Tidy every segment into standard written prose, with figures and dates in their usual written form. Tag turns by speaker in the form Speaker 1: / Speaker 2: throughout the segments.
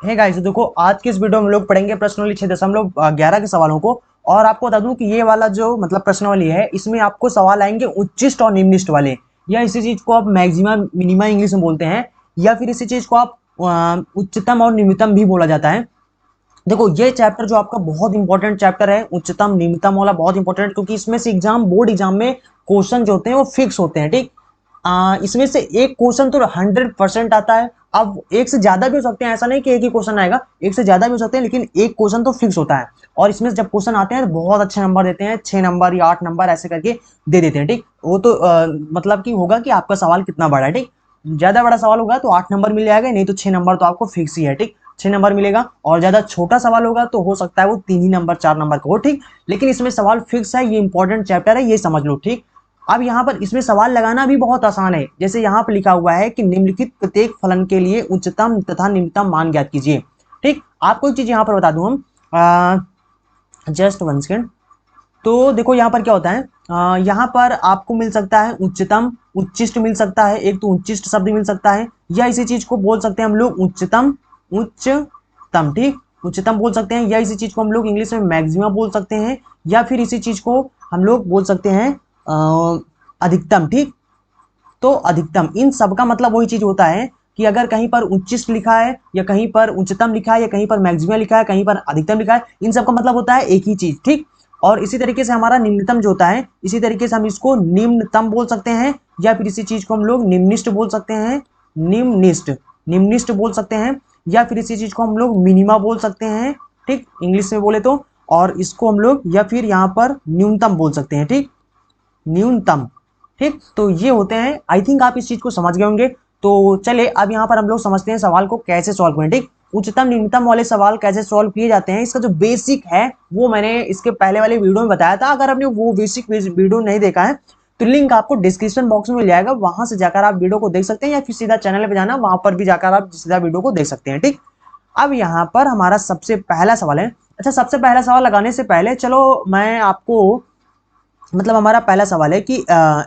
Speaker 1: है गाइस, देखो आज के इस वीडियो में हम लोग पढ़ेंगे प्रश्नावली 6.11 के सवालों को। और आपको बता दूं कि ये वाला जो मतलब प्रश्नावली है, इसमें आपको सवाल आएंगे उच्चिष्ट और निम्निष्ट वाले, या इसी चीज को आप मैक्सिमा मिनिमा इंग्लिश में बोलते हैं, या फिर इसी चीज को आप उच्चतम और निम्नतम भी बोला जाता है। देखो ये चैप्टर जो आपका बहुत इंपॉर्टेंट चैप्टर है, उच्चतम निम्नतम वाला बहुत इंपॉर्टेंट, क्योंकि इसमें से बोर्ड एग्जाम में क्वेश्चन जो होते हैं वो फिक्स होते हैं। ठीक, इसमें से एक क्वेश्चन तो 100% आता है। अब एक से ज्यादा भी हो सकते हैं, ऐसा नहीं कि एक ही क्वेश्चन आएगा, एक से ज्यादा भी हो सकते हैं, लेकिन एक क्वेश्चन तो फिक्स होता है। और इसमें जब क्वेश्चन आते हैं तो बहुत अच्छे नंबर देते हैं, 6 नंबर या 8 नंबर ऐसे करके दे देते हैं। ठीक, वो तो मतलब कि होगा कि आपका सवाल कितना बड़ा है। ठीक, ज्यादा बड़ा सवाल होगा तो 8 नंबर मिल जाएगा, नहीं तो 6 नंबर तो आपको फिक्स ही है। ठीक, 6 नंबर मिलेगा। और ज्यादा छोटा सवाल होगा तो हो सकता है वो 3 ही नंबर 4 नंबर का हो। ठीक, लेकिन इसमें सवाल फिक्स है, ये इंपॉर्टेंट चैप्टर है, ये समझ लो। ठीक, अब यहाँ पर इसमें सवाल लगाना भी बहुत आसान है। जैसे यहाँ पर लिखा हुआ है कि निम्नलिखित प्रत्येक फलन के लिए उच्चतम तथा निम्नतम मान ज्ञात कीजिए। ठीक, आपको एक चीज यहाँ पर बता दूं हम, जस्ट 1 सेकेंड। तो देखो यहाँ पर क्या होता है, यहाँ पर आपको मिल सकता है उच्चतम, उच्चिष्ट मिल सकता है, एक तो उच्चिष्ट शब्द मिल सकता है, या इसी चीज को बोल सकते हैं हम लोग उच्चतम, उच्चतम। ठीक, उच्चतम बोल सकते हैं, या इसी चीज को हम लोग इंग्लिश में मैक्सिमा बोल सकते हैं, या फिर इसी चीज को हम लोग बोल सकते हैं अधिकतम। ठीक, तो अधिकतम, इन सब का मतलब वही चीज होता है कि अगर कहीं पर उच्चिष्ट लिखा है, या कहीं पर उच्चतम लिखा है, या कहीं पर मैक्सिमा लिखा है, कहीं पर अधिकतम लिखा है, इन सब का मतलब होता है एक ही चीज। ठीक, और इसी तरीके से हमारा निम्नतम जो होता है, इसी तरीके से हम इसको निम्नतम बोल सकते हैं, या फिर इसी चीज को हम लोग निम्निष्ट बोल सकते हैं, निम्निष्ट, निम्निष्ट बोल सकते हैं, या फिर इसी चीज को हम लोग मिनिमा बोल सकते हैं। ठीक, इंग्लिश में बोले तो, और इसको हम लोग या फिर यहाँ पर न्यूनतम बोल सकते हैं। ठीक, न्यूनतम। ठीक, तो ये होते हैं। आई थिंक आप इस चीज को समझ गए होंगे। तो चले अब यहाँ पर हम लोग समझते हैं सवाल को कैसे सॉल्व करें। ठीक, उच्चतम निम्नतम वाले सवाल कैसे सॉल्व किए जाते हैं, इसका जो बेसिक है वो मैंने इसके पहले वाले वीडियो में बताया था। अगर आपने वो बेसिक वीडियो नहीं देखा है तो लिंक आपको डिस्क्रिप्शन बॉक्स में मिल जाएगा, वहां से जाकर आप वीडियो को देख सकते हैं, या फिर सीधा चैनल पे जाना, वहां पर भी जाकर आप सीधा वीडियो को देख सकते हैं। ठीक, अब यहाँ पर हमारा सबसे पहला सवाल है। अच्छा, सबसे पहला सवाल लगाने से पहले चलो मैं आपको, मतलब हमारा पहला सवाल है कि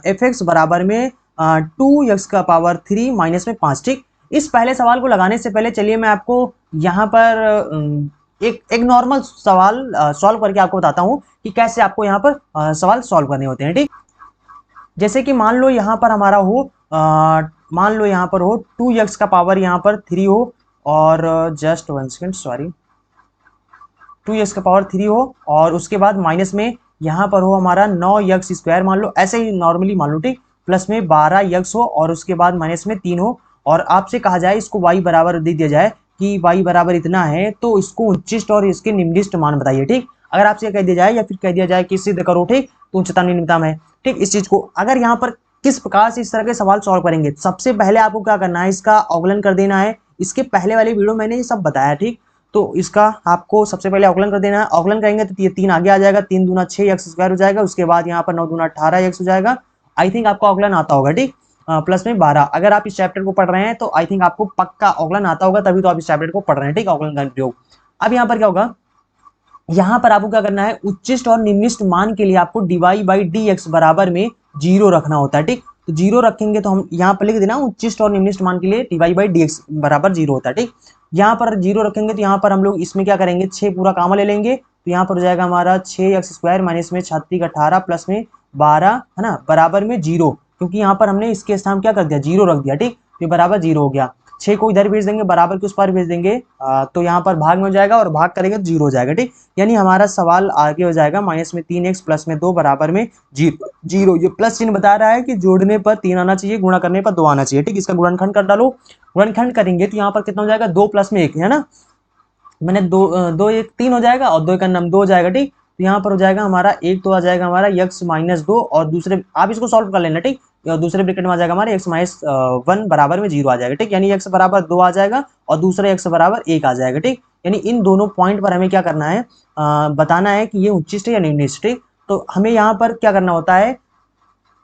Speaker 1: एफ एक्स बराबर में 2x⁻³ -5। इस पहले सवाल को लगाने से पहले चलिए मैं आपको यहाँ पर एक एक नॉर्मल सवाल सॉल्व करके आपको बताता हूँ कि कैसे आपको यहाँ पर सवाल सॉल्व करने होते हैं। ठीक, जैसे कि मान लो यहाँ पर हमारा हो, मान लो यहाँ पर हो 2x⁻³ यहाँ पर 3 हो, और जस्ट 1 सेकेंड, सॉरी, 2x⁻³ हो, और उसके बाद माइनस में यहाँ पर हो हमारा 9x², मान लो ऐसे ही नॉर्मली मान लो। ठीक, प्लस में 12x हो, और उसके बाद माइनस में 3 हो, और आपसे कहा जाए इसको y बराबर दे दिया जाए कि y बराबर इतना है, तो इसको उच्चिष्ट और इसके निम्निष्ट मान बताइए। ठीक, अगर आपसे कह दिया जाए या फिर कह दिया जाए कि सिद्ध करो, ठीक, तो उच्चतम निम्नतम है। ठीक, इस चीज को अगर यहाँ पर किस प्रकार से इस तरह के सवाल सॉल्व करेंगे, सबसे पहले आपको क्या करना है, इसका अवकलन कर देना है। इसके पहले वाले वीडियो मैंने ये सब बताया। ठीक, तो इसका आपको सबसे पहले अवकलन कर देना है। अवकलन करेंगे तो ये 3 आगे आ जाएगा, 3 दूना 6x² हो जाएगा, उसके बाद यहाँ पर 9 दूना 18x हो जाएगा। आई थिंक आपको अवकलन आता होगा। ठीक, प्लस में 12। अगर आप इस चैप्टर को पढ़ रहे हैं तो आई थिंक आपको पक्का अवकलन आता होगा, तभी तो आप इस चैप्टर को पढ़ रहे हैं। ठीक, अवकलन का प्रयोग। अब यहाँ पर क्या होगा, यहाँ पर आपको क्या करना है, उच्चिष्ट और निम्निष्ट मान के लिए आपको dy/dx बराबर में 0 रखना होता है। ठीक, तो 0 रखेंगे तो हम यहाँ पर लिख देना उच्चिष्ट और निम्निष्ट मान के लिए dy/dx बराबर 0 होता है। ठीक, यहाँ पर 0 रखेंगे तो यहाँ पर हम लोग इसमें क्या करेंगे, 6 पूरा कामा ले लेंगे, तो यहाँ पर हो जाएगा हमारा 6x² माइनस में 36 प्लस में 12 है ना, बराबर में 0, क्योंकि यहाँ पर हमने इसके स्थान क्या कर दिया, 0 रख दिया। ठीक, तो बराबर 0 हो गया। 6 को इधर भेज देंगे, बराबर के उस पर भेज देंगे, तो यहाँ पर भाग में हो जाएगा, और भाग करेंगे तो 0 हो जाएगा। ठीक, यानी हमारा सवाल आगे हो जाएगा माइनस में 3x प्लस में 2 बराबर में 0। ये प्लस चिन्ह बता रहा है कि जोड़ने पर 3 आना चाहिए, गुणा करने पर 2 आना चाहिए। ठीक, इसका गुणनखंड कर डालो। गुणनखंड करेंगे तो यहाँ पर कितना हो जाएगा, 2 प्लस में 1 है ना, मैंने 2 1 3 हो जाएगा, और 2 का नाम 2 हो जाएगा। ठीक, तो यहाँ पर हो जाएगा हमारा एक तो आ जाएगा हमारा x-2, और दूसरे आप इसको सॉल्व कर लेना। ठीक, दूसरे ब्रैकेट में आ जाएगा हमारे x-1 बराबर में 0 आ जाएगा। ठीक, यानी x बराबर 2 आ जाएगा, और दूसरे x बराबर 1 आ जाएगा। ठीक, यानी इन दोनों पॉइंट पर हमें क्या करना है, बताना है कि ये उच्चिष्ट है या निम्निष्ट। ठीक, तो हमें यहाँ पर क्या करना होता है,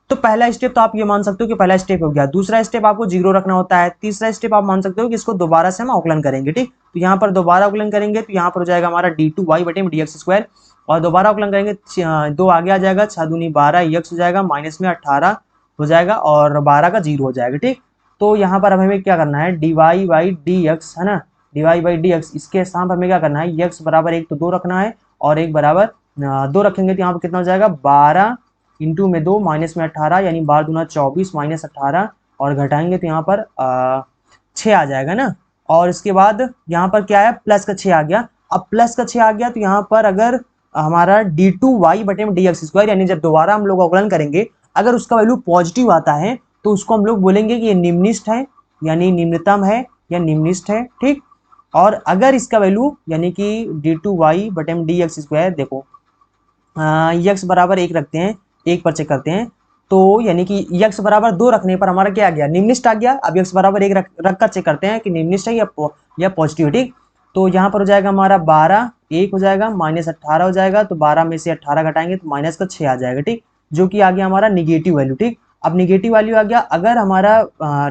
Speaker 1: तो पहला स्टेप तो आप ये मान सकते हो कि पहला स्टेप हो गया। दूसरा स्टेप आपको 0 रखना होता है। तीसरा स्टेप आप मान सकते हो कि इसको दोबारा से हम अवकलन करेंगे। ठीक, तो यहाँ पर दोबारा अवकलन करेंगे तो यहाँ पर हो जाएगा हमारा d2y/dx², और दोबारा अवकलन करेंगे 2 आगे आ जाएगा, 6 दूनी 12x हो जाएगा, माइनस में 18 हो जाएगा, और 12 का 0 हो जाएगा। ठीक, तो यहाँ पर हमें क्या करना है, dy/dx है ना, डिवाइड बाई डी एक्स, इसके स्थान पर हमें क्या करना है, एक्स बराबर 1 तो 2 रखना है और 1 बराबर 2 रखेंगे तो यहाँ पर कितना हो जाएगा 12 इंटू में 2 माइनस में 18, यानी 12 दूना 24 माइनस 18 और घटाएंगे तो यहाँ पर 6 आ जाएगा ना। और इसके बाद यहाँ पर क्या है, प्लस का 6 आ गया। अब प्लस का 6 आ गया तो यहाँ पर अगर हमारा डी टू वाई बटे में डी एक्स स्क्वायर, यानी जब दोबारा हम लोग अवकलन करेंगे अगर उसका वैल्यू पॉजिटिव आता है तो उसको हम लोग बोलेंगे कि ये निम्निष्ठ है, यानी निम्नतम है या निम्निष्ठ है, ठीक। और अगर इसका वैल्यू यानी कि डी टू वाई बटे में डी एक्स स्क्वायर, देखो एक्स बराबर 1 रखते हैं, 1 पर चेक करते हैं तो यानी कि एक्स बराबर 2 रखने पर हमारा क्या आ गया, निम्निष्ठ आ गया। अब एक्स बराबर 1 रख कर चेक करते हैं कि निम्निष्ठ है या पॉजिटिव, ठीक। तो यहाँ पर हो जाएगा हमारा 12, 1 हो जाएगा माइनस 18 हो जाएगा, तो 12 में से 18 घटाएंगे तो माइनस का 6 आ जाएगा, ठीक, जो कि आ गया हमारा निगेटिव वैल्यू, ठीक। अब निगेटिव वैल्यू आ गया, अगर हमारा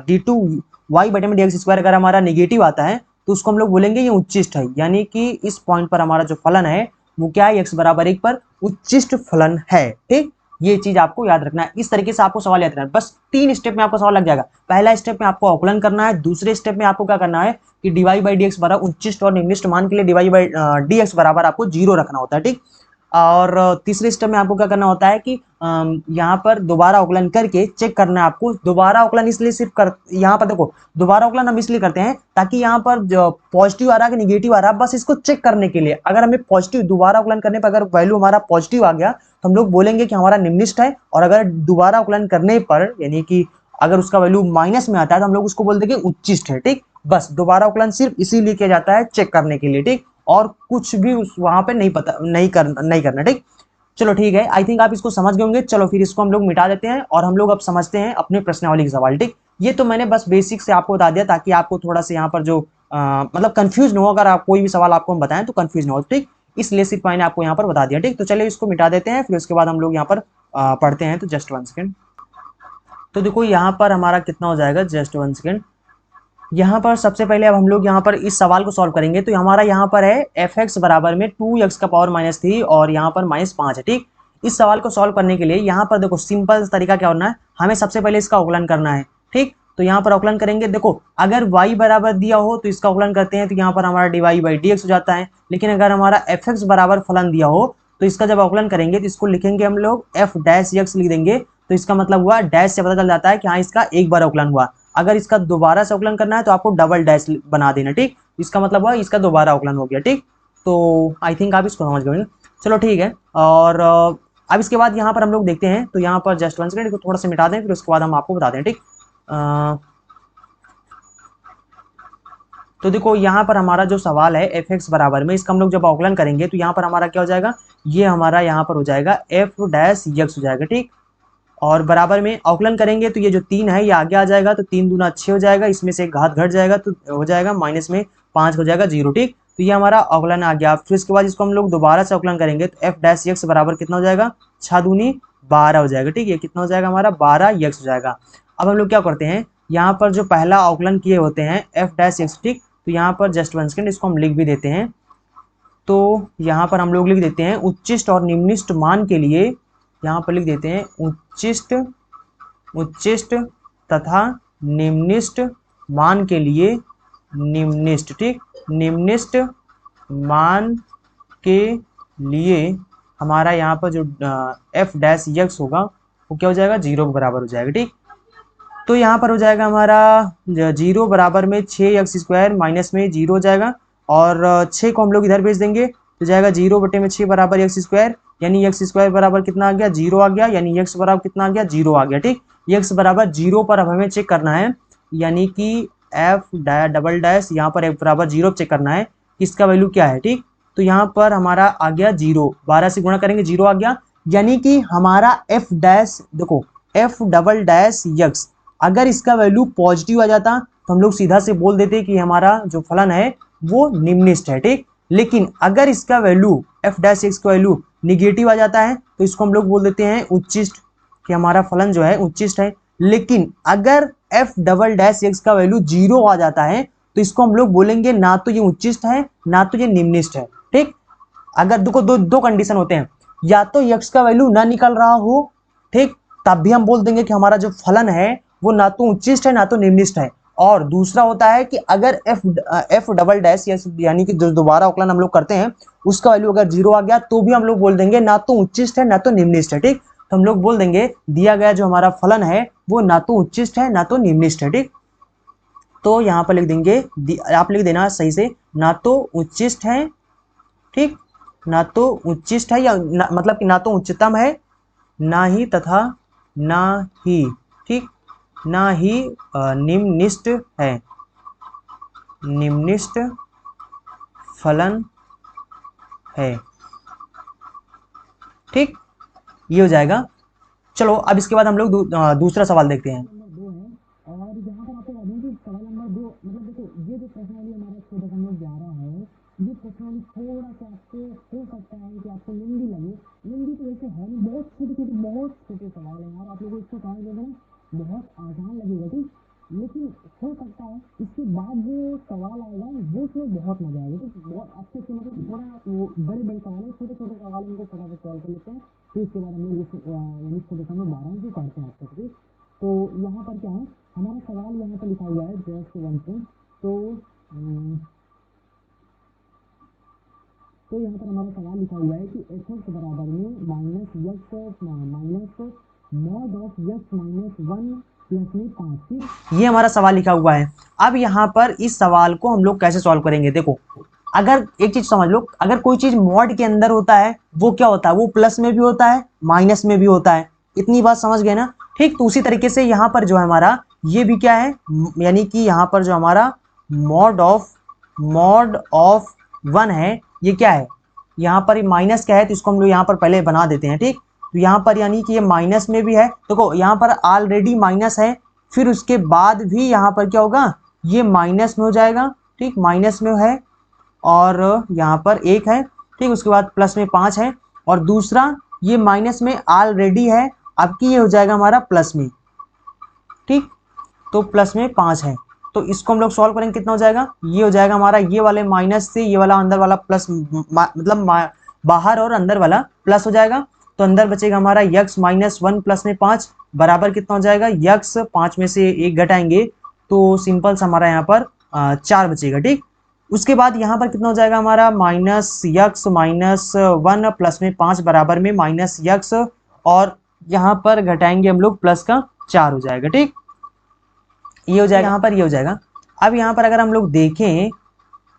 Speaker 1: डी टू वाई बटे में डी एक्स स्क्वायर अगर हमारा निगेटिव आता है तो उसको हम लोग बोलेंगे ये उच्चिष्ट है, यानी कि इस पॉइंट पर हमारा जो फलन है वो क्या है, एक्स बराबर 1 पर उच्चिष्ट फलन है, ठीक। ये चीज आपको याद रखना है। इस तरीके से आपको सवाल याद रखना है, बस 3 स्टेप में आपको सवाल लग जाएगा। पहला स्टेप में आपको अवकलन करना है, दूसरे स्टेप में आपको क्या करना है कि डी बाई डी एक्स बराबर उच्चिष्ट और निम्निष्ठ मान के लिए डी बाई डी एक्स बराबर आपको 0 रखना होता है, ठीक। और तीसरे स्टेप में आपको क्या करना होता है कि यहाँ पर दोबारा अवकलन करके चेक करना है आपको। दोबारा अवकलन इसलिए सिर्फ कर, यहाँ पर देखो दोबारा अवकलन हम इसलिए करते हैं ताकि यहाँ पर जो पॉजिटिव आ रहा है कि निगेटिव आ रहा है, बस इसको चेक करने के लिए। अगर हमें पॉजिटिव दोबारा अवकलन करने पर अगर वैल्यू हमारा पॉजिटिव आ गया तो हम लोग बोलेंगे कि हमारा निम्निष्ठ है, और अगर दोबारा अवकलन करने पर यानी कि अगर उसका वैल्यू माइनस में आता है तो हम लोग उसको बोल देंगे उच्चिष्ट है, ठीक। बस दोबारा अवकलन सिर्फ इसीलिए किया जाता है, चेक करने के लिए, ठीक। और कुछ भी उस वहां पे नहीं करना, ठीक। चलो ठीक है, आई थिंक आप इसको समझ गए होंगे। चलो फिर इसको हम लोग मिटा देते हैं और हम लोग अब समझते हैं अपने प्रश्नावली के सवाल, ठीक। ये तो मैंने बस बेसिक से आपको बता दिया ताकि आपको थोड़ा सा यहाँ पर जो मतलब कंफ्यूज ना हो, अगर आप कोई भी सवाल आपको हम बताएं तो कंफ्यूज ना हो, ठीक। इसलिए सिर्फ मैंने आपको यहाँ पर बता दिया, ठीक। तो चलिए इसको मिटा देते हैं, फिर उसके बाद हम लोग यहाँ पर पढ़ते हैं। तो जस्ट 1 सेकेंड। तो देखो यहाँ पर हमारा कितना हो जाएगा, जस्ट 1 सेकेंड। यहाँ पर सबसे पहले अब हम लोग यहाँ पर इस सवाल को सॉल्व करेंगे। तो हमारा यहाँ पर है एफ एक्स बराबर में 2x का पावर -3 और यहाँ पर -5 है, ठीक। इस सवाल को सॉल्व करने के लिए यहाँ पर देखो सिंपल तरीका क्या होना है, हमें सबसे पहले इसका अवकलन करना है, ठीक। तो यहाँ पर अवकलन करेंगे, देखो अगर y बराबर दिया हो तो इसका अवकलन करते हैं तो यहाँ पर हमारा d y by d x हो जाता है। लेकिन अगर हमारा एफ एक्स बराबर फलन दिया हो तो इसका जब अवकलन करेंगे तो इसको लिखेंगे हम लोग एफ डैश एक्स लिख देंगे। तो इसका मतलब हुआ डैश से पता चल जाता है कि हाँ इसका एक बार अवकलन हुआ। अगर इसका दोबारा से अवकलन करना है तो आपको डबल डैश बना देना, ठीक। इसका मतलब हुआ इसका दोबारा अवकलन हो गया, ठीक। तो आई थिंक आप इसको समझ गए। चलो ठीक है, और अब इसके बाद यहाँ पर हम लोग देखते हैं। तो यहाँ पर जस्ट 1 सेकंड, इसको थोड़ा सा मिटा दें, फिर उसके बाद हम आपको बता दें, ठीक। तो देखो यहाँ पर हमारा जो सवाल है एफ एक्स बराबर में, इसका हम लोग जब अवकलन करेंगे तो यहाँ पर हमारा क्या हो जाएगा, ये हमारा यहाँ पर हो जाएगा एफ डैश एक्स हो जाएगा, ठीक। और बराबर में अवकलन करेंगे तो ये जो 3 है ये आगे आ जाएगा, तो 3 दूना 6 हो जाएगा, इसमें से एक घात घट जाएगा तो हो जाएगा माइनस में 5 हो जाएगा 0, ठीक। तो ये हमारा अवकलन आ गया। फिर इसके बाद इसको हम लोग दोबारा से अवकलन करेंगे तो एफ डैश एक्स बराबर कितना हो जाएगा, 6 दूनी 12 हो जाएगा, ठीक। ये कितना हो जाएगा हमारा 12 एक्स हो जाएगा। अब हम लोग क्या करते हैं, यहाँ पर जो पहला अवकलन किए होते हैं एफ डैश एक्स, ठीक। तो यहाँ पर जस्ट 1 सेकंड, इसको हम लिख भी देते हैं। तो यहाँ पर हम लोग लिख देते हैं उच्चिष्ट और निम्निष्ठ मान के लिए, यहाँ पर लिख देते हैं उच्चिष्ट तथा निम्निष्ठ मान के लिए निम्निष्ठ, ठीक। निम्निष्ठ मान के लिए हमारा यहाँ पर जो एफ डैश एक्स होगा वो क्या हो जाएगा, 0 के बराबर हो जाएगा, ठीक। तो यहाँ पर हो जाएगा हमारा 0 बराबर में 6x स्क्वायर माइनस में 0 हो जाएगा, और 6 को हम लोग इधर भेज देंगे तो जाएगा 0 बटे में 6 बराबर एक्स स्क्वायर, यानी एक्स स्क्वायर बराबर कितना आ गया, 0 आ गया, यानी एक्स बराबर कितना आ गया, 0 आ गया, ठीक। एक्स बराबर 0 पर अब हमें चेक करना है, यानी कि एफ डबल डैश यहाँ पर एफ बराबर 0 चेक करना है इसका वैल्यू क्या है, ठीक। तो यहाँ पर हमारा आ गया 0, 12 से गुणा करेंगे 0 आ गया, यानी कि हमारा एफ डैश देखो एफ डबल डैश एक्स अगर इसका वैल्यू पॉजिटिव आ जाता तो हम लोग सीधा से बोल देते कि हमारा जो फलन है वो निम्निष्ठ है, ठीक। लेकिन अगर इसका वैल्यू एफ डैश एक्स का वैल्यू निगेटिव आ जाता है तो इसको हम लोग बोल देते हैं उच्चिष्ट, कि हमारा फलन जो है उच्चिष्ट है। लेकिन अगर एफ डबल डैश एक्स का वैल्यू 0 आ जाता है तो इसको हम लोग बोलेंगे ना तो ये उच्चिष्ट है ना तो ये निम्निष्ठ है, ठीक। अगर देखो दो कंडीशन होते हैं, या तो एक्स का वैल्यू ना निकल रहा हो, ठीक, तब भी हम बोल देंगे कि हमारा जो फलन है वो ना तो उच्चिष्ट है ना तो निम्निष्ठ है। और दूसरा होता है कि अगर एफ डबल डैश यानी कि जो दोबारा अवकलन हम लोग करते हैं उसका वैल्यू अगर 0 आ गया तो भी हम लोग बोल देंगे ना तो उच्चिष्ट है ना तो निम्निष्ठ है। ठीक, तो हम लोग बोल देंगे दिया गया जो हमारा फलन है वो ना तो उच्चिष्ट है ना तो निम्निष्ठ है। ठीक, तो यहाँ पर लिख देंगे, आप लिख देना सही से, ना तो उच्चिष्ट है, ठीक, ना तो उच्चिष्ट है या मतलब कि ना तो उच्चतम है ना ही तथा ना ही, ठीक, ना ही निम्निष्ठ है, निम्निष्ठ फलन है। ठीक, ये हो जाएगा। चलो अब इसके बाद हम लोग दूसरा सवाल देखते हैं। नंबर 2 है और यहाँ पर आपको अभी भी सवाल नंबर 2 मतलब देखो ये जो प्रश्नावली हमारा 6.11 है, ये प्रश्नावली थोड़ा सा आपको हो सकता है कि आपको लंबी लगे। लंबी तो वैसे है नहीं, बहुत छोटे सवाल है यार, आप लोगों को इसको समझ लेना बहुत आसान लगेगा। ठीक, लेकिन हो सकता है इसके बाद जो सवाल आएगा वो उसमें बहुत मजा आएगा। तो बहुत अच्छे से मतलब थोड़ा वो बड़े सवाल है, छोटे सवाल इनको फटाफट सॉल्व कर लेते हैं, फिर इसके बाद हम लोग यानी 6.12 जो करते हैं आपको। ठीक, तो यहाँ पर क्या है हमारा सवाल यहाँ पर लिखा हुआ है जस्ट 1 पॉइंट। तो यहाँ पर हमारा सवाल लिखा हुआ है कि एफ बराबर में minus mod of x minus 1 plus में 5। ये हमारा सवाल लिखा हुआ है। अब यहाँ पर इस सवाल को हम लोग कैसे सॉल्व करेंगे, देखो अगर एक चीज समझ लो, अगर कोई चीज मॉड के अंदर होता है वो क्या होता है, वो प्लस में भी होता है माइनस में भी होता है। इतनी बात समझ गए ना। ठीक, तो उसी तरीके से यहाँ पर जो है हमारा ये भी क्या है, यानी कि यहाँ पर जो हमारा मॉड ऑफ 1 है ये क्या है, यहाँ पर माइनस क्या है तो इसको हम लोग यहाँ पर पहले बना देते हैं। ठीक, तो यहाँ पर यानी कि ये माइनस में भी है, देखो यहाँ पर ऑलरेडी माइनस है, फिर उसके बाद भी यहाँ पर क्या होगा, ये माइनस में हो जाएगा। ठीक, माइनस में है और यहाँ पर 1 है। ठीक, उसके बाद प्लस में 5 है और दूसरा ये माइनस में ऑलरेडी है, अब की ये हो जाएगा हमारा प्लस में। ठीक, तो प्लस में 5 है, तो इसको हम लोग सॉल्व करेंगे कितना हो जाएगा, ये हो जाएगा हमारा ये वाले माइनस से ये वाला अंदर वाला प्लस, मतलब बाहर और अंदर वाला प्लस हो जाएगा। तो अंदर बचेगा हमारा यक्स माइनस 1 प्लस में 5 बराबर कितना हो जाएगा, यक्स 5 में से 1 घटाएंगे तो सिंपल सा हमारा यहाँ पर 4 बचेगा। ठीक, उसके बाद यहाँ पर कितना हो जाएगा हमारा माइनस यक्स माइनस 1 प्लस में 5 बराबर में माइनस यक्स, और यहाँ पर घटाएंगे हम लोग प्लस का 4 हो जाएगा। ठीक, ये हो जाएगा, यहाँ पर ये हो जाएगा। अब यहाँ पर अगर हम लोग देखें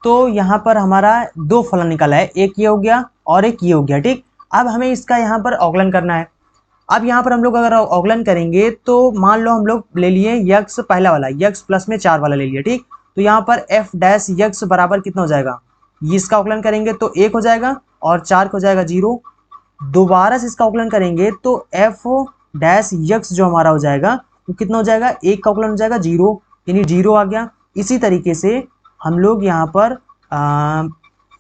Speaker 1: तो यहाँ पर हमारा 2 फलन निकला है, एक ये हो गया और एक ये हो गया। ठीक, अब हमें इसका यहाँ पर अवकलन करना है। अब यहाँ पर हम लोग अगर अवकलन करेंगे तो मान लो हम लोग ले लिए यक्स पहला वाला, यक्स प्लस में 4 वाला ले लिया। ठीक, तो यहाँ पर एफ डैश यक्स बराबर कितना हो जाएगा, ये इसका अवकलन करेंगे तो 1 हो जाएगा और 4 हो जाएगा 0। दोबारा से इसका अवकलन करेंगे तो एफ डैश यक्स जो हमारा हो जाएगा तो कितना हो जाएगा, 1 का अवकलन हो जाएगा 0, यानी 0 आ गया। इसी तरीके से हम लोग यहाँ पर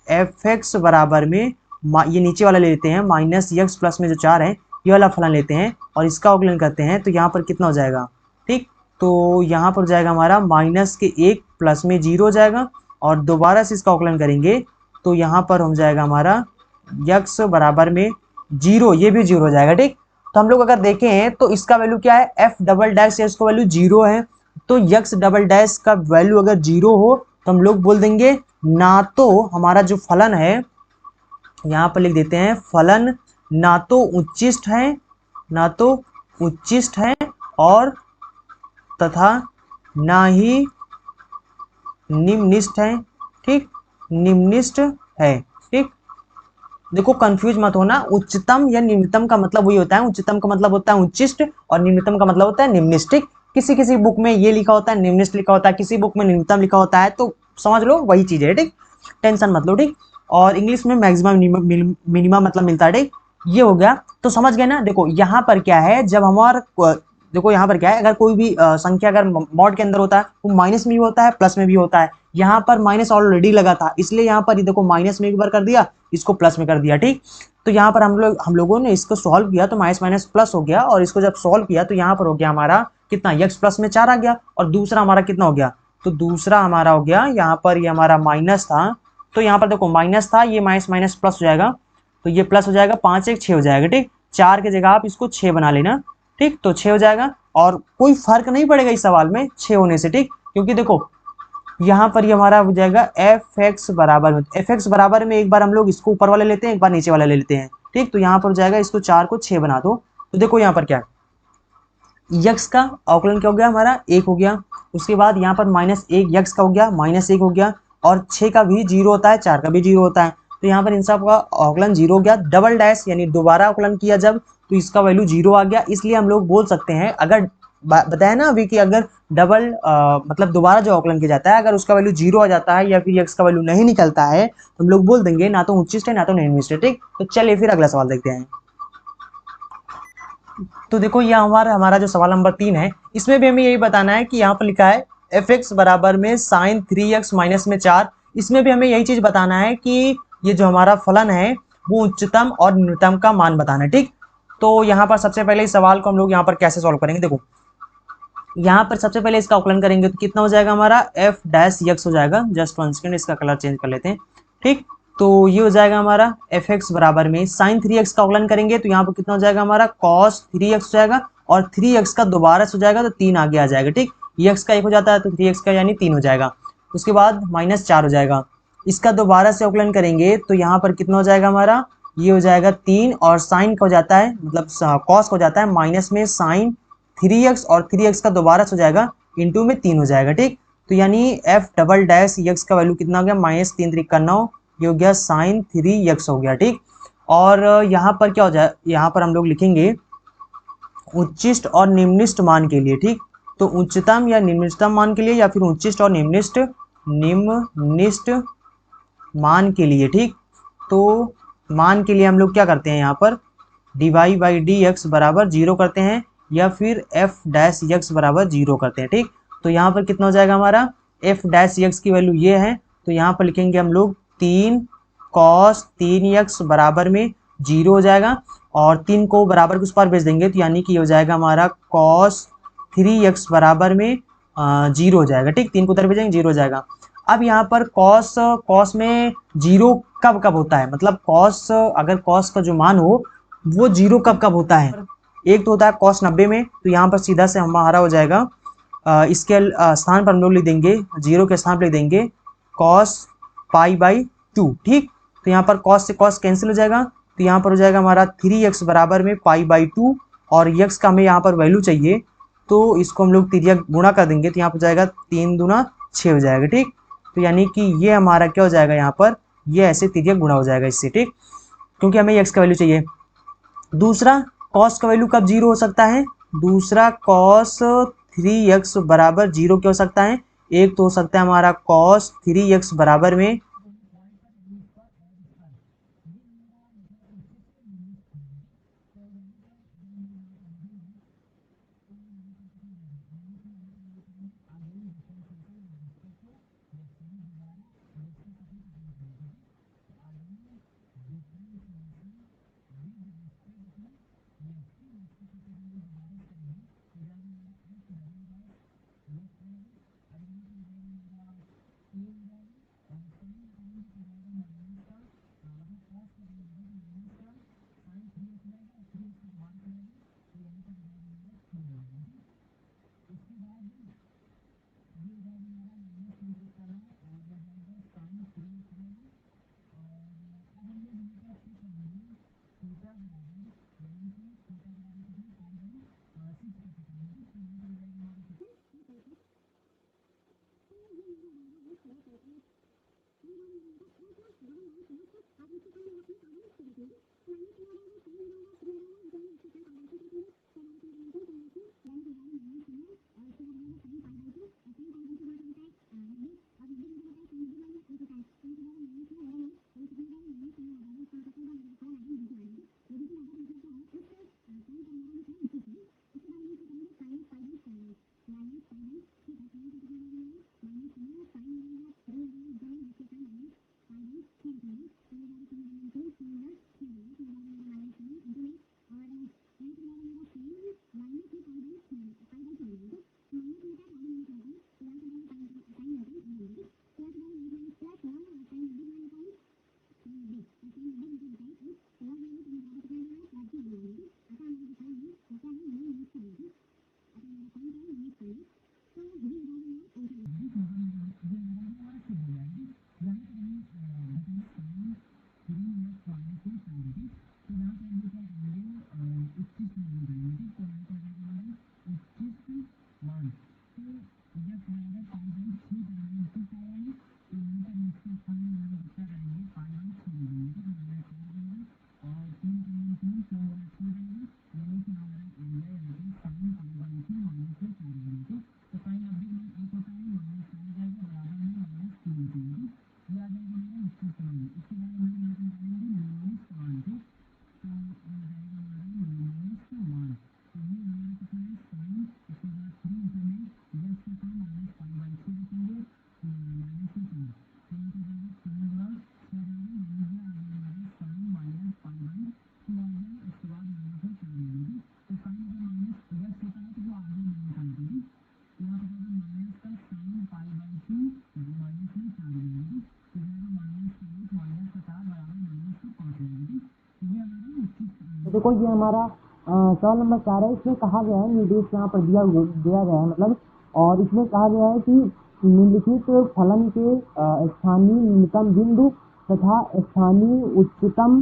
Speaker 1: एफ एक्स बराबर में ये नीचे वाला लेते हैं माइनस यक्स प्लस में जो 4 है ये वाला फलन लेते हैं और इसका अवकलन करते हैं तो यहाँ पर कितना हो जाएगा। ठीक, तो यहाँ पर जाएगा हमारा माइनस के 1 प्लस में 0 हो जाएगा और दोबारा से इसका अवकलन करेंगे तो यहाँ पर हो जाएगा हमारा यक्स बराबर में 0, ये भी 0 हो जाएगा। ठीक, तो हम लोग अगर देखें तो इसका वैल्यू क्या है, एफ डबल डैश या इसका वैल्यू 0 है, तो यक्स डबल डैश का वैल्यू अगर 0 हो तो हम लोग बोल देंगे ना तो हमारा जो फलन है, यहाँ पर लिख देते हैं फलन ना तो उच्चिष्ट है, ना तो उच्चिष्ट है और तथा ना ही निम्निष्ठ है। ठीक, निम्निष्ठ है। ठीक, देखो कंफ्यूज मत होना, उच्चतम या निम्नतम का मतलब वही होता है, उच्चतम का मतलब होता है उच्चिष्ट और निम्नतम का मतलब होता है निम्निष्ठ। किसी किसी बुक में ये लिखा होता है निम्निष्ठ लिखा होता है, किसी बुक में निम्नतम लिखा होता है, तो समझ लो वही चीज है। ठीक, टेंशन मत लो। ठीक, और इंग्लिश में मैक्सिमम मिनिमा मतलब मिलता है। ठीक, ये हो गया, तो समझ गए ना। देखो यहाँ पर क्या है, जब हमारा देखो यहाँ पर क्या है, अगर कोई भी संख्या अगर मॉड के अंदर होता है वो माइनस में भी होता है प्लस में भी होता है। यहाँ पर माइनस ऑलरेडी लगा था इसलिए यहाँ पर देखो माइनस में एक बार कर दिया, इसको प्लस में कर दिया। ठीक, तो यहाँ पर हम लोगों ने इसको सॉल्व किया तो माइनस माइनस प्लस हो गया, और इसको जब सॉल्व किया तो यहाँ पर हो गया हमारा कितना, यक्स प्लस में 4 आ गया, और दूसरा हमारा कितना हो गया, तो दूसरा हमारा हो गया यहाँ पर ये हमारा माइनस था, तो यहाँ पर देखो माइनस था, ये माइनस माइनस प्लस हो जाएगा, तो ये प्लस हो जाएगा, 5 1 6 हो जाएगा। ठीक, 4 की जगह आप इसको 6 बना लेना। ठीक, तो 6 हो जाएगा और कोई फर्क नहीं पड़ेगा इस सवाल में 6 होने से। ठीक, क्योंकि देखो यहाँ पर ये हमारा हो जाएगा एफ एक्स बराबर में, एफ एक्स बराबर में एक बार हम लोग इसको ऊपर वाले लेते हैं, एक बार नीचे वाला ले लेते हैं, ठीक। तो यहाँ पर हो जाएगा, इसको 4 को 6 बना दो। तो देखो यहाँ पर क्या है, यक्स का अवकलन क्या हो गया हमारा, 1 हो गया। उसके बाद यहाँ पर -1 यक्स का हो गया, -1 हो गया। और 6 का भी 0 होता है, 4 का भी 0 होता है। तो यहाँ पर इन सब का अवकलन 0 हो गया। डबल डैश यानी दोबारा अवकलन किया जब, तो इसका वैल्यू 0 आ गया। इसलिए हम लोग बोल सकते हैं, अगर बताया ना अभी कि अगर डबल मतलब दोबारा जो अवकलन किया जाता है, अगर उसका वैल्यू 0 आ जाता है या फिर यक्स का वैल्यू नहीं निकलता है, तो हम लोग बोल देंगे ना तो उच्चिष्ट है ना तो निम्नलिखित है, ठीक। तो चलिए फिर अगला सवाल देखते हैं। तो देखो ये हमारा हमारा जो सवाल नंबर 3 है, इसमें भी हमें यही बताना है कि यहाँ पर लिखा है एफ एक्स बराबर में साइन 3x माइनस में 4। इसमें भी हमें यही चीज बताना है कि ये जो हमारा फलन है वो उच्चतम और न्यूनतम का मान बताना है, ठीक। तो यहाँ पर सबसे पहले इस सवाल को हम लोग यहाँ पर कैसे सॉल्व करेंगे, देखो यहाँ पर सबसे पहले इसका अवकलन करेंगे तो कितना हो जाएगा हमारा एफ डैश एक्स हो जाएगा। जस्ट 1 सेकंड, इसका कलर चेंज कर लेते हैं, ठीक। तो ये हो जाएगा हमारा एफ एक्स बराबर में साइन 3x का अवकलन करेंगे तो यहाँ पर कितना हो जाएगा हमारा कॉस 3x हो जाएगा। और 3x का दोबारा से हो जाएगा तो 3 आगे आ जाएगा, ठीक। x का 1 हो जाता है तो 3x का यानी 3 हो जाएगा। उसके बाद -4 हो जाएगा। इसका दोबारा से अवकलन करेंगे तो यहाँ पर कितना हो जाएगा हमारा, ये हो जाएगा 3 और साइन का हो जाता है मतलब कॉस का हो जाता है माइनस में साइन 3x और 3x का दोबारा से हो जाएगा इंटू में 3 हो जाएगा, ठीक। तो यानी एफ डबल डैश एक्स का वैल्यू कितना हो गया, -3 3 9, ये हो गया साइन 3x हो गया, ठीक। और यहाँ पर क्या हो जाए, यहाँ पर हम लोग लिखेंगे उच्चिष्ट और निम्निष्ट मान के लिए, ठीक। तो उच्चतम या निम्नतम मान के लिए या फिर उच्चिष्ट और निम्निष्ट मान के लिए, ठीक। तो मान के लिए हम लोग क्या करते हैं, यहाँ पर dy बाई डी एक्स बराबर 0 करते हैं या फिर f डैश एक्स बराबर 0 करते हैं, ठीक। तो यहाँ पर कितना हो जाएगा हमारा f डैश एक्स की वैल्यू ये है, तो यहाँ पर लिखेंगे हम लोग 3 कॉस 3x बराबर में 0 हो जाएगा। और 3 को बराबर के उस पार भेज देंगे तो यानी कि हो जाएगा हमारा कॉस 3x बराबर में 0 हो जाएगा, ठीक। 3 को उधर भेजेंगे 0 हो जाएगा। अब यहाँ पर कॉस कॉस में 0 कब कब होता है, मतलब कॉस अगर कॉस का जो मान हो वो 0 कब कब होता है, एक तो होता है कॉस 90 में। तो यहाँ पर सीधा से हमारा हो जाएगा इसके स्थान पर हम लोग लिख देंगे, 0 के स्थान पर लिख देंगे कॉस पाई बाई 2, ठीक। तो यहाँ पर कॉस से कॉस कैंसिल हो जाएगा, तो यहाँ पर हो जाएगा हमारा 3x बराबर में पाई बाई 2। और x का हमें यहाँ पर वैल्यू चाहिए तो इसको हम लोग तिरिया गुणा कर देंगे तो यहाँ पर जाएगा 3 दूना 6 हो जाएगा, ठीक। तो यानी कि ये हमारा क्या हो जाएगा, यहाँ पर ये ऐसे तिरिया गुणा हो जाएगा इससे, ठीक, क्योंकि हमें x का वैल्यू चाहिए। दूसरा कॉस का वैल्यू कब 0 हो सकता है, दूसरा कॉस 3x बराबर 0 क्या हो सकता है, एक तो हो सकता है हमारा कॉस 3x बराबर में तो देखो ये हमारा सवाल नंबर 4 है। इसमें कहा गया है, निर्देश यहाँ पर दिया गया है मतलब, और इसमें कहा गया है कि निम्नलिखित फलन के स्थानीय न्यूनतम बिंदु तथा स्थानीय उच्चतम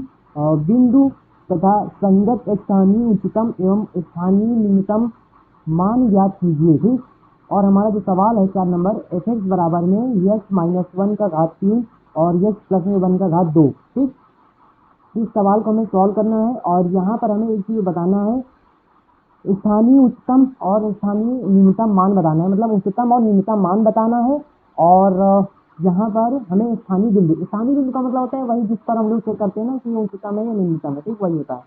Speaker 1: बिंदु तथा संगत स्थानीय उच्चतम एवं स्थानीय न्यूनतम मान ज्ञात कीजिए। ठीक, और हमारा जो सवाल है 4 नंबर, एफ एक्स बराबर में यक्स माइनस 1 का घात 3 और यक्स प्लस में 1 का घात 2। ठीक, इस सवाल को हमें सॉल्व करना है और यहाँ पर हमें एक चीज़ बताना है, स्थानीय उच्चतम और स्थानीय न्यूनतम मान बताना है, मतलब उच्चतम और न्यूनतम मान बताना है। और यहाँ पर हमें स्थानीय बिंदु का मतलब होता है वही जिस पर हम लोग चेक करते हैं ना कि उच्चतम है या न्यूनतम है। ठीक, वही होता है।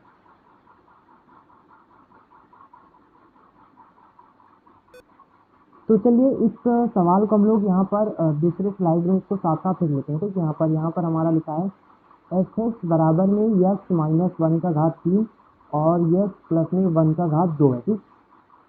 Speaker 1: तो चलिए इस सवाल को हम लोग यहाँ पर दूसरे स्लाइड में इसको साथ साथ लिख लेते हैं। ठीक, यहाँ पर हमारा लिखा है एफ एक्स बराबर में यक्स माइनस 1 का घात 3 और यक्स प्लस में 1 का घात 2 है। ठीक,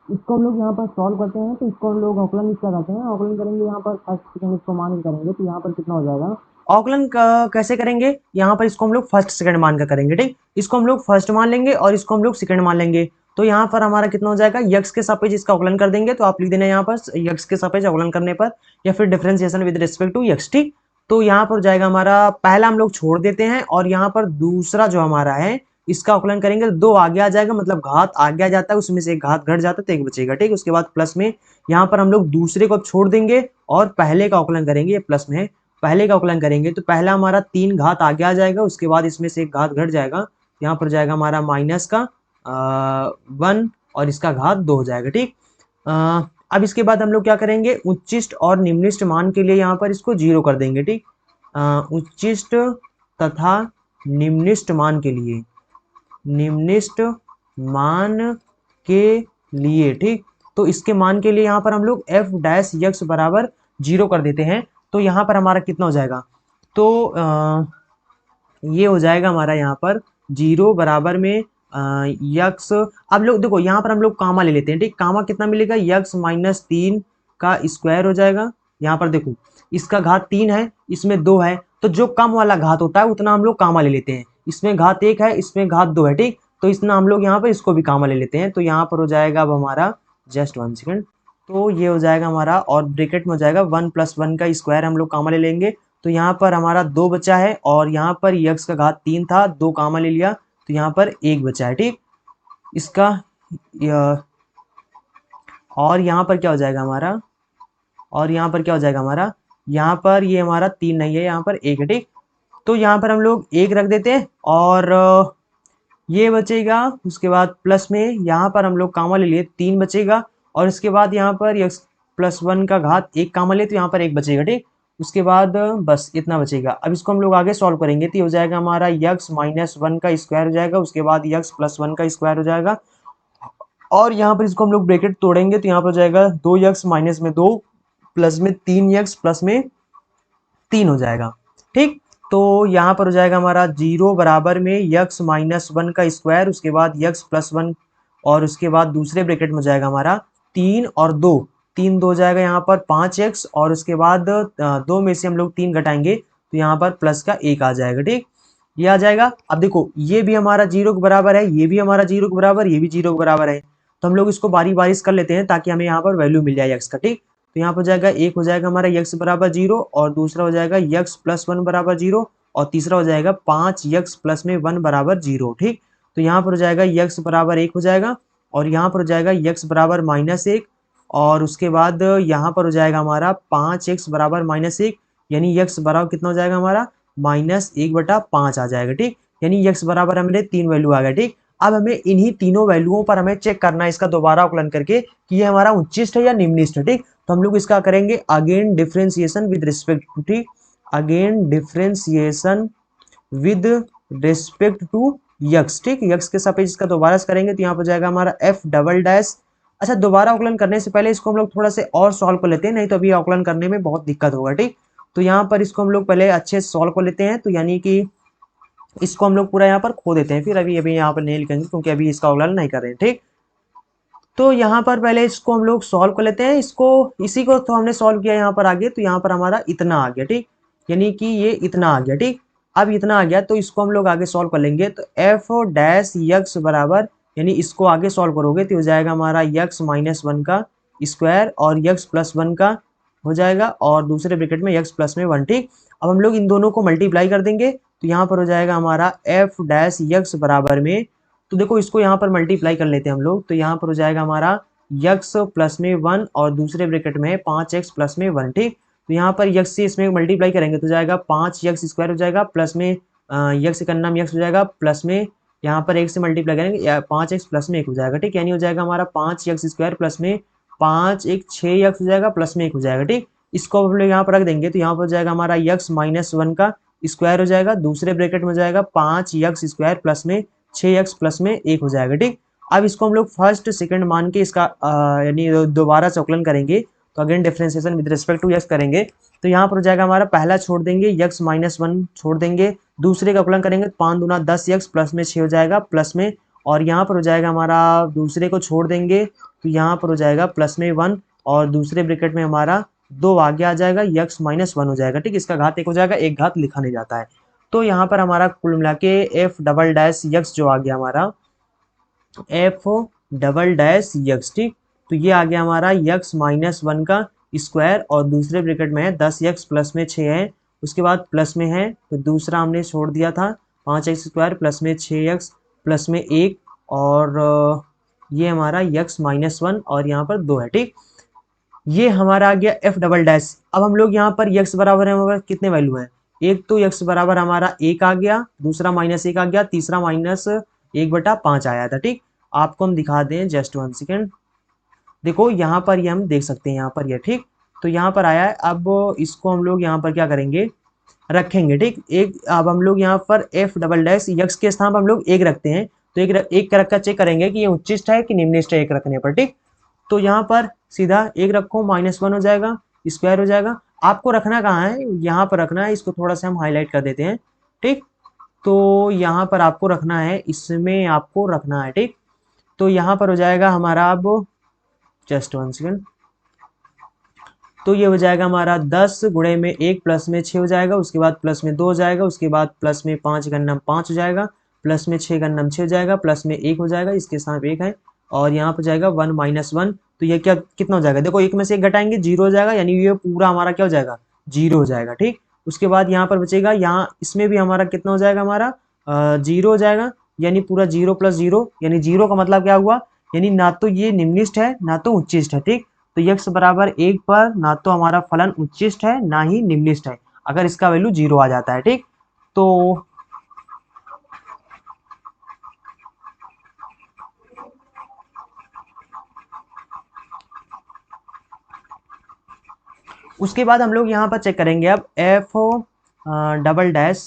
Speaker 1: इसको हम लोग यहाँ पर सॉल्व करते हैं। तो इसको हम लोग औकलन इसका करते हैं, औकलन करेंगे यहाँ पर फर्स्ट सेकंड इसको मान के करेंगे तो यहाँ पर कितना हो जाएगा। औकलन कैसे करेंगे, यहाँ पर इसको हम लोग फर्स्ट सेकंड मान का करेंगे। ठीक, इसको हम लोग फर्स्ट मान लेंगे और इसको हम लोग सेकंड मान लेंगे। तो यहाँ पर हमारा कितना हो जाएगा, यक्स के सापेक्ष इसका औकलन कर देंगे। तो आप लिख देना यहाँ पर यक्स के सापेक्ष औकलन करने पर या फिर differentiation with respect to x. ठीक, तो यहाँ पर जाएगा हमारा, पहला हम लोग छोड़ देते हैं और यहाँ पर दूसरा जो हमारा है इसका औकलन करेंगे तो 2 आगे आ जाएगा, मतलब घात आगे आ जाता है, उसमें से एक घात घट जाता है तो एक बचेगा। ठीक, उसके बाद प्लस में यहाँ पर हम लोग दूसरे को छोड़ देंगे और पहले का औकलन करेंगे, ये प्लस में है, पहले का औकलन करेंगे तो पहला हमारा 3 घात आगे आ जाएगा, उसके बाद इसमें से एक घात घट जाएगा, यहाँ पर जाएगा हमारा माइनस का 1 और इसका घात 2 हो जाएगा। ठीक, अब इसके बाद हम लोग क्या करेंगे, उच्चिष्ट और निम्निष्ट मान के लिए यहाँ पर इसको 0 कर देंगे। ठीक, उच्चिष्ट तथा निम्निष्ट मान के लिए, निम्निष्ट मान के लिए, ठीक, तो इसके मान के लिए यहाँ पर हम लोग एफ डैश यक्स बराबर 0 कर देते हैं। तो यहाँ पर हमारा कितना हो जाएगा, तो ये हो जाएगा हमारा यहाँ पर 0 बराबर में यक्स। अब लोग देखो यहाँ पर हम लोग कामा ले लेते हैं। ठीक, कामा कितना मिलेगा, यक्स माइनस 3 का स्क्वायर हो जाएगा। यहाँ पर देखो इसका घात 3 है, इसमें 2 है, तो जो कम वाला घात होता है उतना हम लोग कामा ले लेते हैं। इसमें घात 1 है, इसमें घात 2 है। ठीक, तो इतना हम लोग यहाँ पर इसको भी कामा ले लेते हैं। तो यहाँ पर हो जाएगा अब हमारा, जस्ट 1 सेकेंड, तो ये हो जाएगा हमारा, और ब्रैकेट में हो जाएगा 1 + 1 का स्क्वायर हम लोग कामा ले लेंगे। तो यहाँ पर हमारा 2 बचा है और यहाँ पर यक्स का घात 3 था, 2 कामा ले लिया तो यहाँ पर 1 बचा है। ठीक, इसका और यहाँ पर क्या हो जाएगा हमारा, और यहाँ पर क्या हो जाएगा हमारा, यहाँ पर ये हमारा 3 नहीं है, यहाँ पर 1 है। ठीक, तो यहाँ पर हम लोग 1 रख देते हैं और ये बचेगा, उसके बाद प्लस में यहाँ पर हम लोग कामा ले लिए 3 बचेगा और इसके बाद यहाँ पर यक्स प्लस 1 का घात 1 कामा ले तो यहाँ पर 1 बचेगा। ठीक, उसके बाद बस इतना बचेगा। अब इसको हम लोग आगे सॉल्व करेंगे तो ये हो जाएगा हमारा यक्स माइनस 1 का स्क्वायर हो जाएगा, उसके बाद यक्स प्लस 1 का स्क्वायर हो जाएगा और यहाँ पर इसको हम लोग ब्रैकेट तोड़ेंगे तो यहाँ पर हो जाएगा 2 यक्स माइनस में 2 प्लस में 3 यक्स प्लस में 3 हो जाएगा। ठीक, तो यहाँ पर हो जाएगा हमारा 0 बराबर में यक्स माइनस 1 का स्क्वायर, उसके बाद यक्स प्लस 1 और उसके बाद दूसरे ब्रैकेट में हो जाएगा हमारा 3 और 2, 3 2 हो जाएगा यहाँ पर 5x और उसके बाद 2 में से हम लोग 3 घटाएंगे तो यहाँ पर प्लस का 1 आ जाएगा। ठीक, ये आ जाएगा। अब देखो ये भी हमारा 0 के बराबर है, ये भी हमारा 0 के बराबर, ये भी 0 के बराबर है, तो हम लोग इसको बारी बारी कर लेते हैं ताकि हमें यहाँ पर वैल्यू मिल जाए यक्स का। ठीक, तो यहाँ पर जाएगा, एक हो जाएगा हमारा यक्स बराबर 0 और दूसरा हो जाएगा यक्स प्लस 1 बराबर 0 और तीसरा हो जाएगा 5 यक्स प्लस में 1 बराबर 0। ठीक, तो यहाँ पर हो जाएगा यक्स बराबर 1 हो जाएगा और यहाँ पर हो जाएगा यक्स बराबर -1 और उसके बाद यहाँ पर हो जाएगा हमारा 5x बराबर -1, यानी यक्स बराबर कितना हो जाएगा हमारा -1/5 आ जाएगा। ठीक, यानी यक्स बराबर हमें 3 वैल्यू आ गया। ठीक, अब हमें इन्हीं तीनों वैल्यूओं पर हमें चेक करना है इसका दोबारा आकलन करके कि ये हमारा उच्चिष्ट है या निम्निष्ट है। ठीक, तो हम लोग इसका करेंगे again differentiation with respect to, ठीक, again differentiation with respect to x, ठीक। यक्स के सापेक्ष इसका दोबारा से करेंगे तो यहाँ पर जाएगा हमारा एफ डबल डैश। अच्छा, दोबारा अवकलन करने से पहले इसको हम लोग थोड़ा से और सॉल्व कर लेते हैं, नहीं तो अभी अवकलन करने में बहुत दिक्कत होगा, ठीक। तो यहाँ पर इसको हम लोग पहले अच्छे से सॉल्व कर लेते हैं, तो यानी कि इसको हम लोग पूरा यहाँ पर खो देते हैं, फिर अभी अभी यहाँ पर नहीं लिखेंगे क्योंकि अभी इसका अवकलन नहीं कर रहे हैं, ठीक। तो यहाँ पर पहले इसको हम लोग सॉल्व कर लेते हैं, इसको इसी को तो हमने सॉल्व किया यहाँ पर आगे, तो यहाँ पर हमारा इतना आ गया, ठीक। यानी कि ये इतना आ गया, ठीक। अब इतना आ गया तो इसको हम लोग आगे सॉल्व कर लेंगे, तो एफ डैश यक्स बराबर, यानी इसको आगे सॉल्व करोगे तो हो जाएगा हमारा यक्स माइनस वन का स्क्वायर और यक्स प्लस वन का हो जाएगा और दूसरे ब्रैकेट में यक्स प्लस में वन, ठीक। अब हम लोग इन दोनों को मल्टीप्लाई कर देंगे तो यहाँ पर हो जाएगा हमारा एफ डैश यक्स बराबर में, तो देखो इसको यहाँ पर मल्टीप्लाई कर लेते हैं हम लोग, तो यहाँ पर हो जाएगा हमारा यक्स प्लस में वन और दूसरे ब्रैकेट में 5x प्लस में वन, ठीक। तो यहाँ पर यक्स से इसमें मल्टीप्लाई करेंगे तो जाएगा 5x स्क्वायर हो जाएगा प्लस में यक्स का नाम यक्स हो जाएगा प्लस में यहाँ पर एक से मल्टीप्लाई करेंगे या 5x प्लस में एक हो जाएगा, ठीक। यानी हो जाएगा हमारा 5x स्क्वायर प्लस में 5 एक 6x हो जाएगा प्लस में एक हो जाएगा, ठीक। इसको हम लोग यहाँ पर रख देंगे तो यहाँ पर हो जाएगा हमारा यक्स माइनस वन का स्क्वायर हो जाएगा, दूसरे ब्रैकेट में हो जाएगा 5x स्क्वायर प्लस में 6x प्लस में एक हो जाएगा, ठीक। अब इसको हम लोग फर्स्ट सेकंड मान के इसका यानी दोबारा से अवकलन करेंगे, तो again differentiation with respect to x करेंगे, तो यहाँ पर हो जाएगा हमारा पहला छोड़ देंगे यक्स माइनस वन छोड़ देंगे, दूसरे का अवकलन करेंगे तो 5 दूना 10 यक्स प्लस में 6 हो जाएगा प्लस में, और यहाँ पर हो जाएगा हमारा दूसरे को छोड़ देंगे तो यहाँ पर हो जाएगा प्लस में वन और दूसरे ब्रैकेट में हमारा दो आगे आ जाएगा यक्स माइनस वन हो जाएगा, ठीक। इसका घात एक हो जाएगा, एक घात लिखा नहीं जाता है। तो यहाँ पर हमारा कुल मिला के एफ डबल डैश यक्स जो आ गया हमारा एफ डबल डैश यक्स, ठीक। तो ये आ गया हमारा यक्स माइनस वन का स्क्वायर और दूसरे ब्रैकेट में है 10x प्लस में 6 है, उसके बाद प्लस में है तो दूसरा हमने छोड़ दिया था 5x स्क्वायर प्लस में 6x प्लस में एक और ये हमारा यक्स माइनस वन और यहाँ पर दो है, ठीक। ये हमारा आ गया एफ डबल डैश। अब हम लोग यहाँ पर यक्स बराबर है हमारा कितने वैल्यू है, एक तो यक्स बराबर हमारा एक आ गया, दूसरा माइनस एक आ गया, तीसरा माइनस एक बटा पाँच आया था, ठीक। आपको हम दिखा दें जस्ट वन सेकेंड, देखो यहाँ पर ये हम देख सकते हैं यहाँ पर ये, ठीक। तो यहाँ पर आया है, अब इसको हम लोग यहाँ पर क्या करेंगे रखेंगे, ठीक। एक अब हम लोग यहाँ पर एफ डबल डैश यक्स के स्थान पर हम लोग एक रखते हैं, तो एक रख कर चेक करेंगे कि ये उच्चिष्ट है कि निम्निष्ट है एक रखने पर, ठीक। तो यहाँ पर सीधा एक रखो माइनस वन हो जाएगा स्क्वायर हो जाएगा, आपको रखना कहाँ है, यहाँ पर रखना है, इसको थोड़ा सा हम हाईलाइट कर देते हैं, ठीक। तो यहाँ पर आपको रखना है, इसमें आपको रखना है, ठीक। तो यहाँ पर हो जाएगा हमारा अब जस्ट वन सेकेंड, तो ये हो जाएगा हमारा 10 गुणे में एक प्लस में 6 हो जाएगा, उसके बाद प्लस में 2 हो जाएगा, उसके बाद प्लस में 5 का नाम 5 हो जाएगा, प्लस में 6 का नाम 6 हो जाएगा, प्लस में 1 हो जाएगा, इसके साथ एक है और यहाँ पर जाएगा 1 माइनस वन, तो ये क्या कितना हो जाएगा, देखो एक में से एक घटाएंगे 0 हो जाएगा, यानी ये पूरा हमारा क्या हो जाएगा 0 हो जाएगा, ठीक। उसके बाद यहाँ पर बचेगा, यहाँ इसमें भी हमारा कितना हो जाएगा हमारा 0 हो जाएगा, यानी पूरा 0 प्लस 0, यानी 0 का मतलब क्या हुआ, यानी ना तो ये निम्निष्ट है ना तो उच्चिष्ट है, ठीक। तो यक्स बराबर एक पर ना तो हमारा फलन उच्चिष्ट है ना ही निम्निष्ट है, अगर इसका वैल्यू 0 आ जाता है, ठीक। तो उसके बाद हम लोग यहाँ पर चेक करेंगे अब एफ डबल डैश,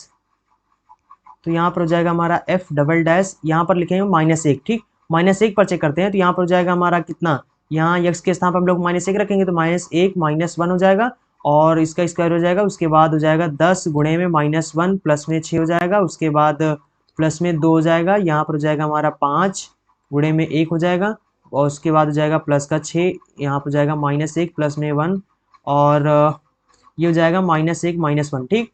Speaker 1: तो यहाँ पर हो जाएगा हमारा एफ डबल डैश, यहाँ पर लिखेंगे माइनस एक, ठीक। माइनस एक पर चेक करते हैं तो यहाँ पर हो जाएगा हमारा कितना, यहाँ यक्स के स्थान पर हम लोग माइनस एक रखेंगे तो माइनस एक माइनस वन हो जाएगा और इसका स्क्वायर हो जाएगा, उसके बाद हो जाएगा 10 गुणे में माइनस वन प्लस में 6 हो जाएगा, उसके बाद प्लस में 2 हो जाएगा, यहाँ पर हो जाएगा हमारा 5 गुणे में 1 हो जाएगा और उसके बाद हो जाएगा प्लस का 6, यहाँ पर हो जाएगा माइनस एक प्लस में 1 और ये हो जाएगा माइनस एक माइनस वन, ठीक।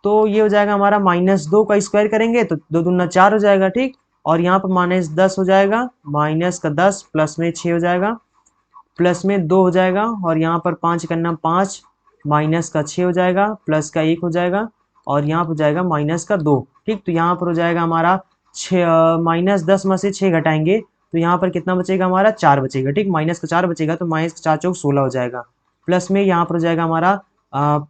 Speaker 1: तो ये हो जाएगा हमारा माइनस दो का स्क्वायर करेंगे तो दो दूना 4 हो जाएगा, ठीक। और यहाँ पर माइनस 10 हो जाएगा, माइनस का 10 प्लस में 6 हो जाएगा, प्लस में 2 हो जाएगा और यहाँ पर 5 करना 5 माइनस का 6 हो जाएगा, प्लस का 1 हो जाएगा और यहाँ पर हो जाएगा माइनस का 2, ठीक। तो यहाँ पर हो जाएगा हमारा माइनस 10 में से 6 घटाएंगे तो यहाँ पर कितना बचेगा हमारा 4 बचेगा, ठीक। माइनस का 4 बचेगा तो माइनस का 4 चौक 16 हो जाएगा, प्लस में यहाँ पर हो जाएगा हमारा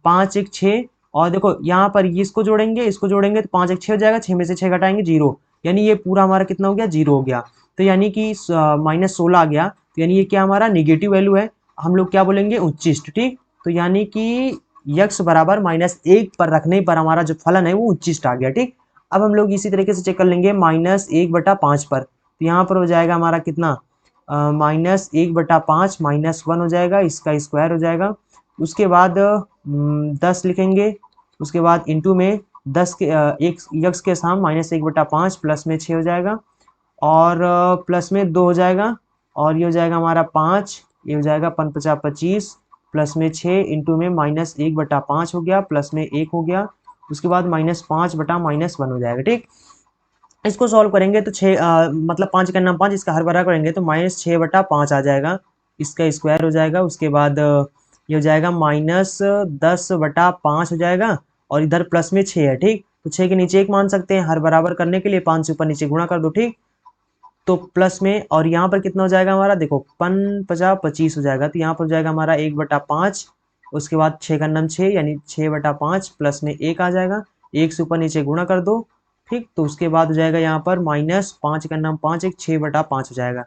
Speaker 1: 5 एक 6 और देखो यहाँ पर इसको जोड़ेंगे तो 5 एक 6 हो जाएगा, 6 में से 6 घटाएंगे 0, यानी ये पूरा हमारा कितना हो गया 0 हो गया, तो यानी कि माइनस 16 आ गया, तो यानी ये क्या हमारा निगेटिव वैल्यू है, हम लोग क्या बोलेंगे उच्चिष्ट, ठीक। तो यानी कि यक्स बराबर माइनस एक पर रखने पर हमारा जो फलन है वो उच्चिष्ट आ गया, ठीक। अब हम लोग इसी तरीके से चेक कर लेंगे -1/5 पर, तो यहाँ पर हो जाएगा हमारा कितना, -1/5 -1 हो जाएगा, इसका स्क्वायर हो जाएगा। उसके बाद 10 लिखेंगे, उसके बाद इंटू में 10 के एक यक्स के साथ -1/5 प्लस में 6 हो जाएगा, और प्लस में 2 हो जाएगा, और ये हो जाएगा हमारा 5, ये हो जाएगा 5×5 = 25 प्लस में 6 इंटू में -1/5 हो गया, प्लस में 1 हो गया, उसके बाद -5/-1 हो जाएगा। ठीक, इसको सॉल्व करेंगे तो 6 मतलब 5 का नाम 5, इसका हर बड़ा करेंगे तो -6/5 आ जाएगा, इसका स्क्वायर हो जाएगा। उसके बाद ये हो जाएगा -10/5 हो जाएगा, और इधर प्लस में 6 है। ठीक, तो 6 के नीचे 1 मान सकते हैं, हर बराबर करने के लिए 5 से ऊपर नीचे गुणा कर दो। ठीक, तो प्लस में, और यहाँ पर कितना हो जाएगा हमारा, देखो 5×5 = 25 हो जाएगा, तो यहाँ पर हो जाएगा हमारा 1/5, उसके बाद 6 का नाम 6 यानी 6/5 प्लस में 1 आ जाएगा, 1 से ऊपर नीचे गुणा कर दो। ठीक, तो उसके बाद हो जाएगा यहाँ पर -5 का नाम 5 एक 6/5 हो जाएगा,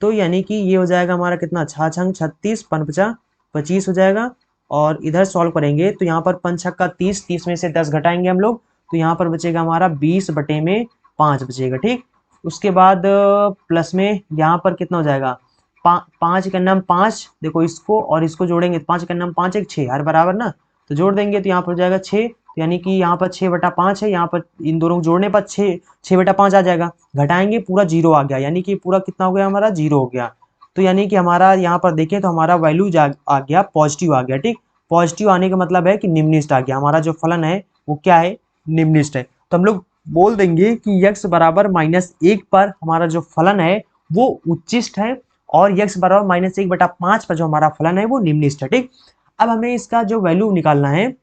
Speaker 1: तो यानी कि ये हो जाएगा हमारा कितना, 6×6 = 36, 5×5 = 25 हो जाएगा। और इधर सॉल्व करेंगे तो यहाँ पर 5×6 = 30, 30 में से 10 घटाएंगे हम लोग, तो यहाँ पर बचेगा हमारा 20/5 बचेगा। ठीक, उसके बाद प्लस में यहाँ पर कितना हो जाएगा, 5 का नाम 5, देखो इसको और इसको जोड़ेंगे तो 5 का नाम 5 एक 6 हर बराबर ना, तो जोड़ देंगे तो यहाँ पर हो जाएगा 6, तो यानी कि यहाँ पर 6/5 है, यहाँ पर इन दोनों को जोड़ने पर 6/5 आ जाएगा, घटाएंगे पूरा 0 आ गया, यानी कि पूरा कितना हो गया हमारा, 0 हो गया। तो यानी कि हमारा यहाँ पर देखें तो हमारा वैल्यू आ गया, पॉजिटिव आ गया। ठीक, पॉजिटिव आने का मतलब है कि निम्नलिखित आ गया, हमारा जो फलन है वो क्या है, निम्नलिखित है। तो हम लोग बोल देंगे कि x बराबर -1 पर हमारा जो फलन है वो उच्चिष्ट है, और x बराबर -1/5 पर जो हमारा फलन है वो निम्नलिखित है। ठीक, अब हमें इसका जो वैल्यू निकालना है,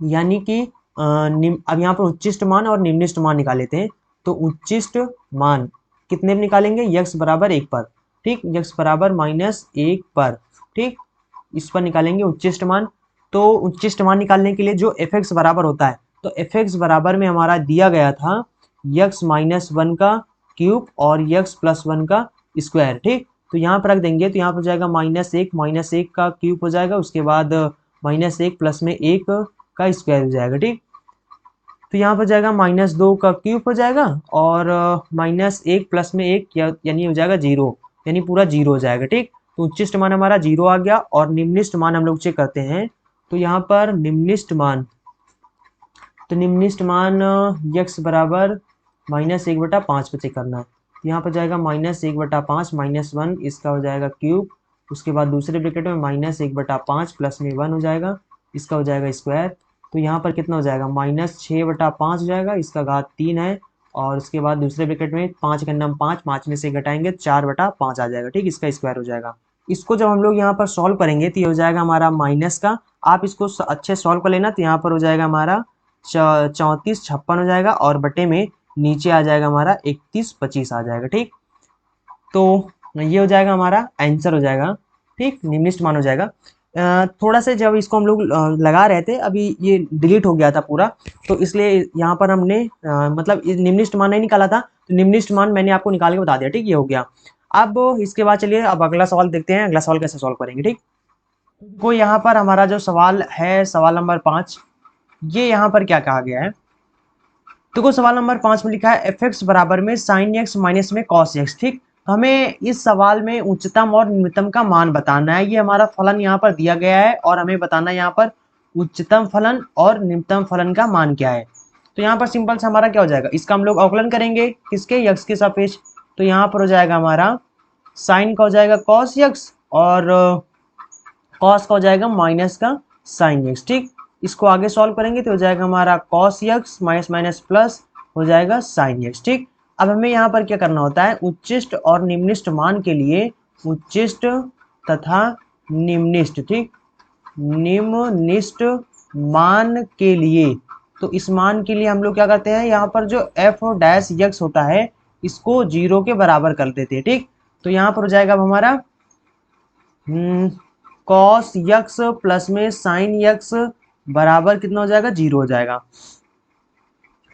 Speaker 1: यानी कि अब यहाँ पर उच्चिष्ट मान और निम्नलिखित मान निकाल लेते हैं। तो उच्चिष्ट मान कितने में निकालेंगे, x बराबर 1 पर। ठीक, x बराबर -1 पर। ठीक, इस पर निकालेंगे उच्चिष्ट मान। तो उच्चिष्ट मान निकालने के लिए जो f(x) बराबर होता है, तो f(x) बराबर में हमारा दिया गया था x-1 का क्यूब और x+1 का स्क्वायर। ठीक, तो यहाँ पर रख देंगे, तो यहाँ पर जाएगा -1 का क्यूब हो जाएगा, उसके बाद -1 प्लस में 1 का स्क्वायर हो जाएगा। ठीक, तो यहाँ पर जाएगा -2 का क्यूब हो जाएगा, और -1 प्लस में 1 यानी हो जाएगा 0, यानी पूरा 0 हो जाएगा। ठीक, तो उच्चिष्ट मान हमारा 0 आ गया, और निम्नलिखित मान हम लोग चेक करते हैं। तो यहाँ पर निम्नलिखित मान, तो निम्नलिखित मान x बराबर -1/5 पे चेक करना है, तो यहाँ पर जाएगा -1/5 -1, इसका हो जाएगा क्यूब, उसके बाद दूसरे ब्रैकेट में -1/5 प्लस में 1 हो जाएगा, इसका हो जाएगा स्क्वायर। तो यहाँ पर कितना हो जाएगा, -6/5 हो जाएगा, इसका घात 3 है, और उसके बाद दूसरे ब्रैकेट में 5 का नाम 5, 5 में से घटाएंगे 4/5 आ जाएगा। ठीक, इसका स्क्वायर हो जाएगा। इसको जब हम लोग यहाँ पर सॉल्व करेंगे तो ये हो जाएगा हमारा माइनस का, आप इसको अच्छे सॉल्व कर लेना, तो यहाँ पर हो जाएगा हमारा 3456 हो जाएगा, और बटे में नीचे आ जाएगा हमारा 3125 आ जाएगा। ठीक, तो ये हो जाएगा हमारा आंसर हो जाएगा। ठीक, निम्नलिखित मान हो जाएगा। थोड़ा सा जब इसको हम लोग लगा रहे थे, अभी ये डिलीट हो गया था पूरा, तो इसलिए यहाँ पर हमने मतलब निम्नलिखित मान नहीं निकाला था, तो निम्नलिखित मान मैंने आपको निकाल के बता दिया। ठीक, ये हो गया। अब इसके बाद चलिए अब अगला सवाल देखते हैं, अगला सवाल कैसे सॉल्व करेंगे। ठीक, को यहाँ पर हमारा जो सवाल है, सवाल नंबर 5, ये यहाँ पर क्या कहा गया है, तो सवाल नंबर 5 में लिखा है f(x) बराबर में sin x माइनस में cos x। ठीक, तो हमें इस सवाल में उच्चतम और निम्नतम का मान बताना है, ये हमारा फलन यहाँ पर दिया गया है, और हमें बताना है यहाँ पर उच्चतम फलन और निम्नतम फलन का मान क्या है। तो यहाँ पर सिंपल से हमारा क्या हो जाएगा, इसका हम लोग अवकलन करेंगे किसके, x के सापेक्ष। तो यहाँ पर हो जाएगा हमारा साइन का हो जाएगा cos x, और cos का हो जाएगा माइनस का sin x। ठीक, इसको आगे सॉल्व करेंगे तो हो जाएगा हमारा cos x minus minus plus हो जाएगा sin x। ठीक, अब हमें यहाँ पर क्या करना होता है, उच्चिष्ट और निम्नलिखित मान के लिए उच्चिष्ट तथा निम्नलिखित। ठीक, निम्नलिखित मान के लिए, तो इस मान के लिए हम लोग क्या करते हैं, यहाँ पर जो f(x) होता है इसको 0 के बराबर कर देते हैं। ठीक, तो यहाँ पर हो जाएगा अब हमारा cos x प्लस में sin x बराबर कितना हो जाएगा, 0 हो जाएगा।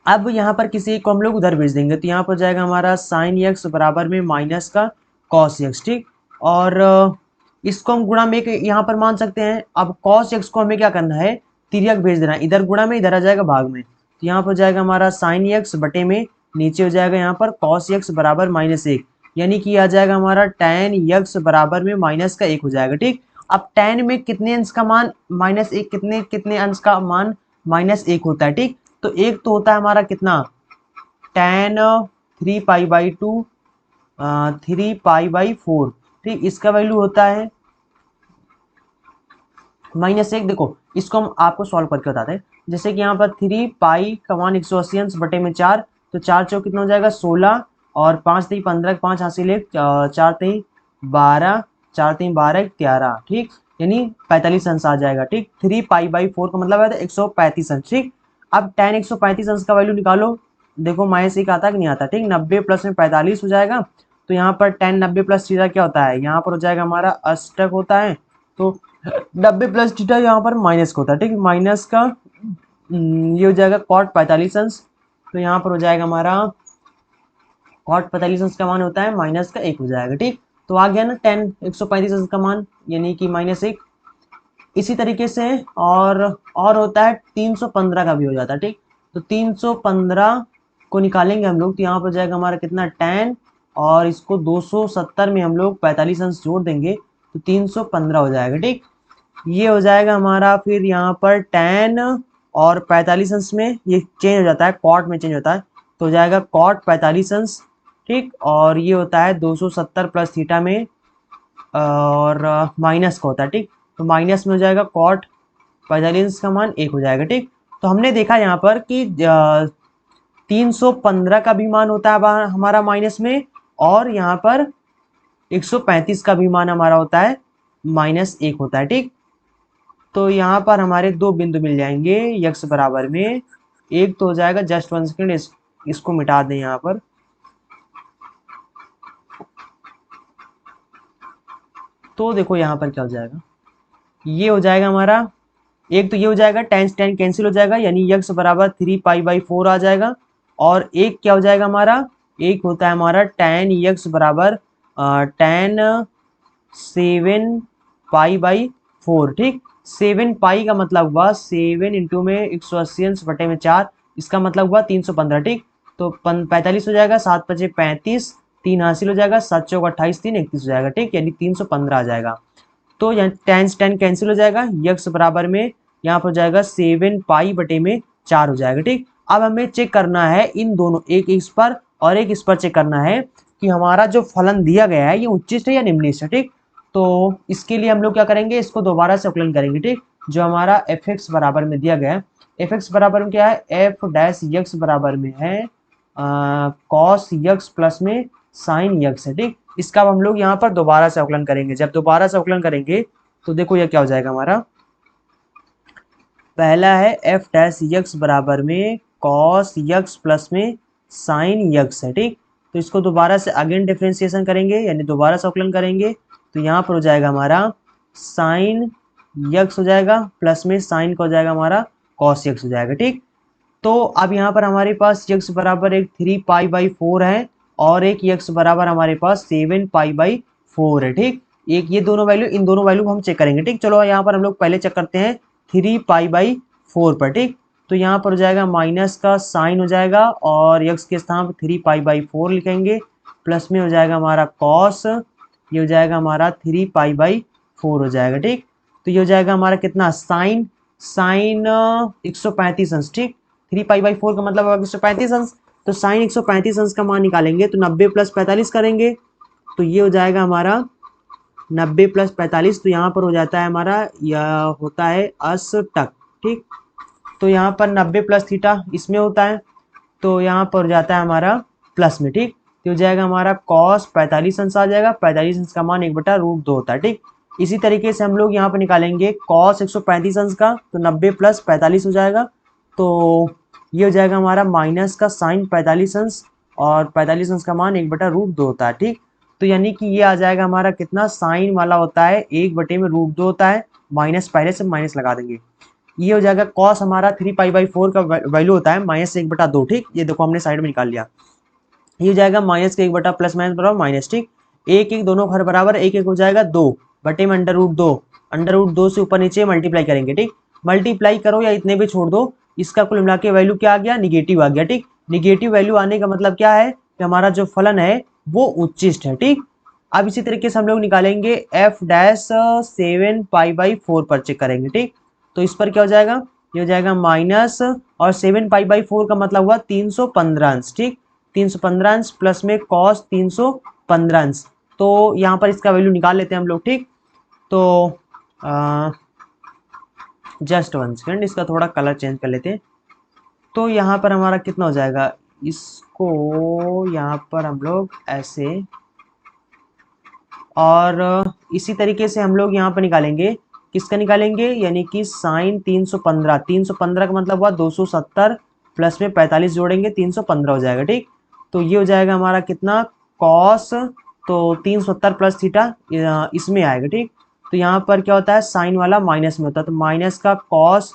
Speaker 1: अब यहाँ पर किसी को हम लोग उधर भेज देंगे, तो यहाँ पर जाएगा हमारा sin x बराबर में माइनस का cos x। ठीक, और इसको हम गुणा में यहाँ पर मान सकते हैं। अब cos x को हमें क्या करना है, तिर्यक भेज देना है, इधर गुणा में इधर आ जाएगा भाग में, तो यहाँ पर हो जाएगा हमारा साइन एक्स बटे में नीचे हो जाएगा यहाँ पर कॉस एक्स बराबर -1, यानी कि आ जाएगा हमारा tan एक्स बराबर में -1 हो जाएगा। ठीक, अब tan में कितने अंश का मान -1, कितने कितने अंश का मान -1 होता है। ठीक, तो एक तो होता है हमारा कितना tan 3π/2 3π/4। ठीक, इसका वैल्यू होता है -1। देखो इसको हम आपको सॉल्व करके बताते हैं। जैसे कि यहाँ पर 3π का मान 180 अंश बटे में 4, तो 4 चौक कितना हो जाएगा 16 और 5 3 15, 5 हासिल 1, 4 3 12, 4 3 12 11। ठीक, यानी 45 अंश आ जाएगा। ठीक, 3π/4 का मतलब है 135 अंश। ठीक, अब tan 135 अंश का वैल्यू निकालो। देखो -1 आता कि नहीं आता। ठीक, 90 प्लस में 45 हो जाएगा। तो यहाँ पर tan 90 प्लस थीटा क्या होता है, यहाँ पर हो जाएगा हमारा अष्टक होता है। तो 90 प्लस थीटा यहाँ पर माइनस का होता है। ठीक, माइनस का ये हो जाएगा कॉट 45 अंश। तो यहाँ पर हो जाएगा हमारा कॉट 45 अंश का मान होता है -1 हो जाएगा। ठीक, तो आ गया ना tan 135 अंश का मान यानी कि -1। इसी तरीके से और होता है 315 का भी हो जाता है। ठीक, तो 315 को निकालेंगे हम लोग तो यहाँ पर हो जाएगा हमारा कितना tan, और इसको 270 में हम लोग 45 अंश जोड़ देंगे तो 315 हो जाएगा। ठीक, ये हो जाएगा हमारा फिर यहाँ पर tan और 45 अंश में ये चेंज हो जाता है, कॉट में चेंज होता है तो हो जाएगा कॉट 45 अंश। ठीक, और ये होता है 270 प्लस थीटा में और माइनस का होता है। ठीक, तो माइनस में हो जाएगा कॉट 45 अंश का मान 1 हो जाएगा। ठीक, तो हमने देखा यहाँ पर कि 315 का भी मान होता है हमारा माइनस में, और यहाँ पर 135 का भी मान हमारा होता है -1 होता है। ठीक, तो यहाँ पर हमारे दो बिंदु मिल जाएंगे यक्स बराबर में। एक तो हो जाएगा जस्ट 1 सेकेंड, इसको मिटा दें यहाँ पर। तो देखो यहाँ पर क्या हो जाएगा, ये हो जाएगा हमारा एक तो ये हो जाएगा tan कैंसिल हो जाएगा यानी यक्स बराबर 3π/4 आ जाएगा। और एक क्या हो जाएगा हमारा, एक होता है हमारा tan यक्स बराबर tan 7π/4। ठीक, 7π का मतलब हुआ 7 इंटू में 180 अंश बटे में 4, इसका मतलब हुआ 315। ठीक, तो 45 हो जाएगा, 7 5 35, 3 हासिल हो जाएगा, 7 चौक 28, 3 31 हो जाएगा। ठीक, यानी 315 आ जाएगा। तो यहाँ tan कैंसिल हो जाएगा, यक्स बराबर में यहाँ पर हो जाएगा 7π/4 हो जाएगा। ठीक, अब हमें चेक करना है इन दोनों, एक इस पर और एक इस पर चेक करना है कि हमारा जो फलन दिया गया है ये उच्चिष्ट है या निम्नलिखित है। ठीक, तो इसके लिए हम लोग क्या करेंगे, इसको दोबारा से अवकलन करेंगे। ठीक, जो हमारा f(x) बराबर में दिया गया है, f(x) बराबर में क्या है, f'(x) बराबर में है cos x प्लस में sin x है। ठीक, इसका अब हम लोग यहाँ पर दोबारा से अवकलन करेंगे। जब दोबारा से अवकलन करेंगे तो देखो ये क्या हो जाएगा हमारा, पहला है f'(x) बराबर में cos x प्लस में sin x है। ठीक, तो इसको दोबारा से अगेन डिफरेंशिएशन करेंगे यानी दोबारा से अवकलन करेंगे तो यहाँ पर हो जाएगा हमारा sin x हो जाएगा प्लस में sin का हो जाएगा हमारा cos x हो जाएगा। ठीक, तो अब यहाँ पर हमारे पास x बराबर एक 3π/4 है और एक x बराबर हमारे पास 7π/4 है। ठीक, एक ये दोनों वैल्यू, इन दोनों वैल्यू को हम चेक करेंगे। ठीक, चलो यहाँ पर हम लोग पहले चेक करते हैं 3π/4 पर। ठीक, तो यहाँ पर हो जाएगा माइनस का साइन हो जाएगा और x के स्थान पर 3π/4 लिखेंगे, प्लस में हो जाएगा हमारा cos, ये हो जाएगा हमारा 3π/4 हो जाएगा। ठीक, तो ये हो जाएगा हमारा कितना साइन 135 अंश। ठीक, 3π/4 का मतलब 135 अंश, तो साइन 135 अंश का मान निकालेंगे तो 90 प्लस 45 करेंगे तो ये हो जाएगा हमारा 90 प्लस 45, तो यहाँ पर हो जाता है हमारा यह होता है अष्टक। ठीक, तो यहाँ पर 90 प्लस थीटा इसमें होता है तो यहाँ पर हो जाता है हमारा प्लस में। ठीक, तो हो जाएगा हमारा cos 45 अंश आ जाएगा, 45 अंश का मान 1/√2 होता है। ठीक, इसी तरीके से हम लोग यहाँ पर निकालेंगे cos 135 अंश का, तो 90 प्लस 45 हो जाएगा, तो ये हो जाएगा हमारा माइनस का साइन 45 अंश और 45 अंश का मान 1/√2 होता है। ठीक, तो यानी कि ये आ जाएगा हमारा कितना, साइन वाला होता है 1/√2 होता है, माइनस पहले से माइनस लगा देंगे। ये हो जाएगा cos हमारा 3π/4 का वैल्यू होता है -1/2। ठीक, ये देखो हमने साइड में निकाल लिया। ये हो जाएगा माइनस का 1 प्लस माइनस बराबर माइनस। ठीक, एक एक दोनों घर बराबर, एक एक हो जाएगा 2 बटे में √2, √2 से ऊपर नीचे मल्टीप्लाई करेंगे। ठीक, मल्टीप्लाई करो या इतने भी छोड़ दो, इसका कुल मिला के वैल्यू क्या आ गया, निगेटिव आ गया। ठीक, निगेटिव वैल्यू आने का मतलब क्या है कि हमारा जो फलन है वो उच्चिष्ट है। ठीक, अब इसी तरीके से हम लोग निकालेंगे एफ डैश 7 पाई/4 पर चेक करेंगे। ठीक, तो इस पर क्या हो जाएगा, ये हो जाएगा माइनस, और 7 पाई/4 का मतलब हुआ 315 अंश। ठीक, 315 अंश प्लस में कॉस 315 अंश। तो यहाँ पर इसका वैल्यू निकाल लेते हैं हम लोग। ठीक, तो जस्ट 1 सेकेंड, इसका थोड़ा कलर चेंज कर लेते हैं। तो यहाँ पर हमारा कितना हो जाएगा, इसको यहाँ पर हम लोग ऐसे, और इसी तरीके से हम लोग यहाँ पर निकालेंगे, किसका निकालेंगे, यानी कि साइन 315, 315 का मतलब हुआ 270 प्लस में 45 जोड़ेंगे 315 हो जाएगा। ठीक, तो ये हो जाएगा हमारा कितना, कॉस, तो 370 प्लस थीटा इसमें आएगा। ठीक, तो यहाँ पर क्या होता है, साइन वाला माइनस में होता है, तो माइनस का कॉस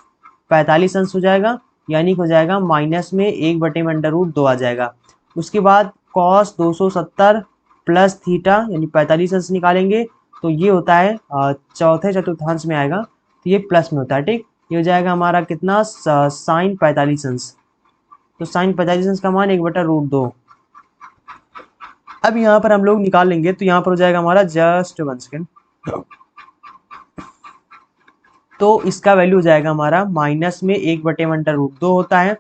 Speaker 1: 45 अंश हो जाएगा, यानी हो जाएगा माइनस में 1/√2 आ जाएगा। उसके बाद कॉस 270 प्लस थीटा यानी 45 अंश निकालेंगे, तो ये होता है चौथे चतुर्थांश में आएगा, तो ये प्लस में होता है। ठीक, ये हो जाएगा हमारा कितना, साइन 45 अंश, तो साइन 45 अंश का मान 1/√2। अब यहाँ पर हम लोग निकाल लेंगे, तो यहाँ पर हो जाएगा हमारा जस्ट 1 सेकेंड, तो इसका वैल्यू हो जाएगा हमारा माइनस में 1/√2 होता है,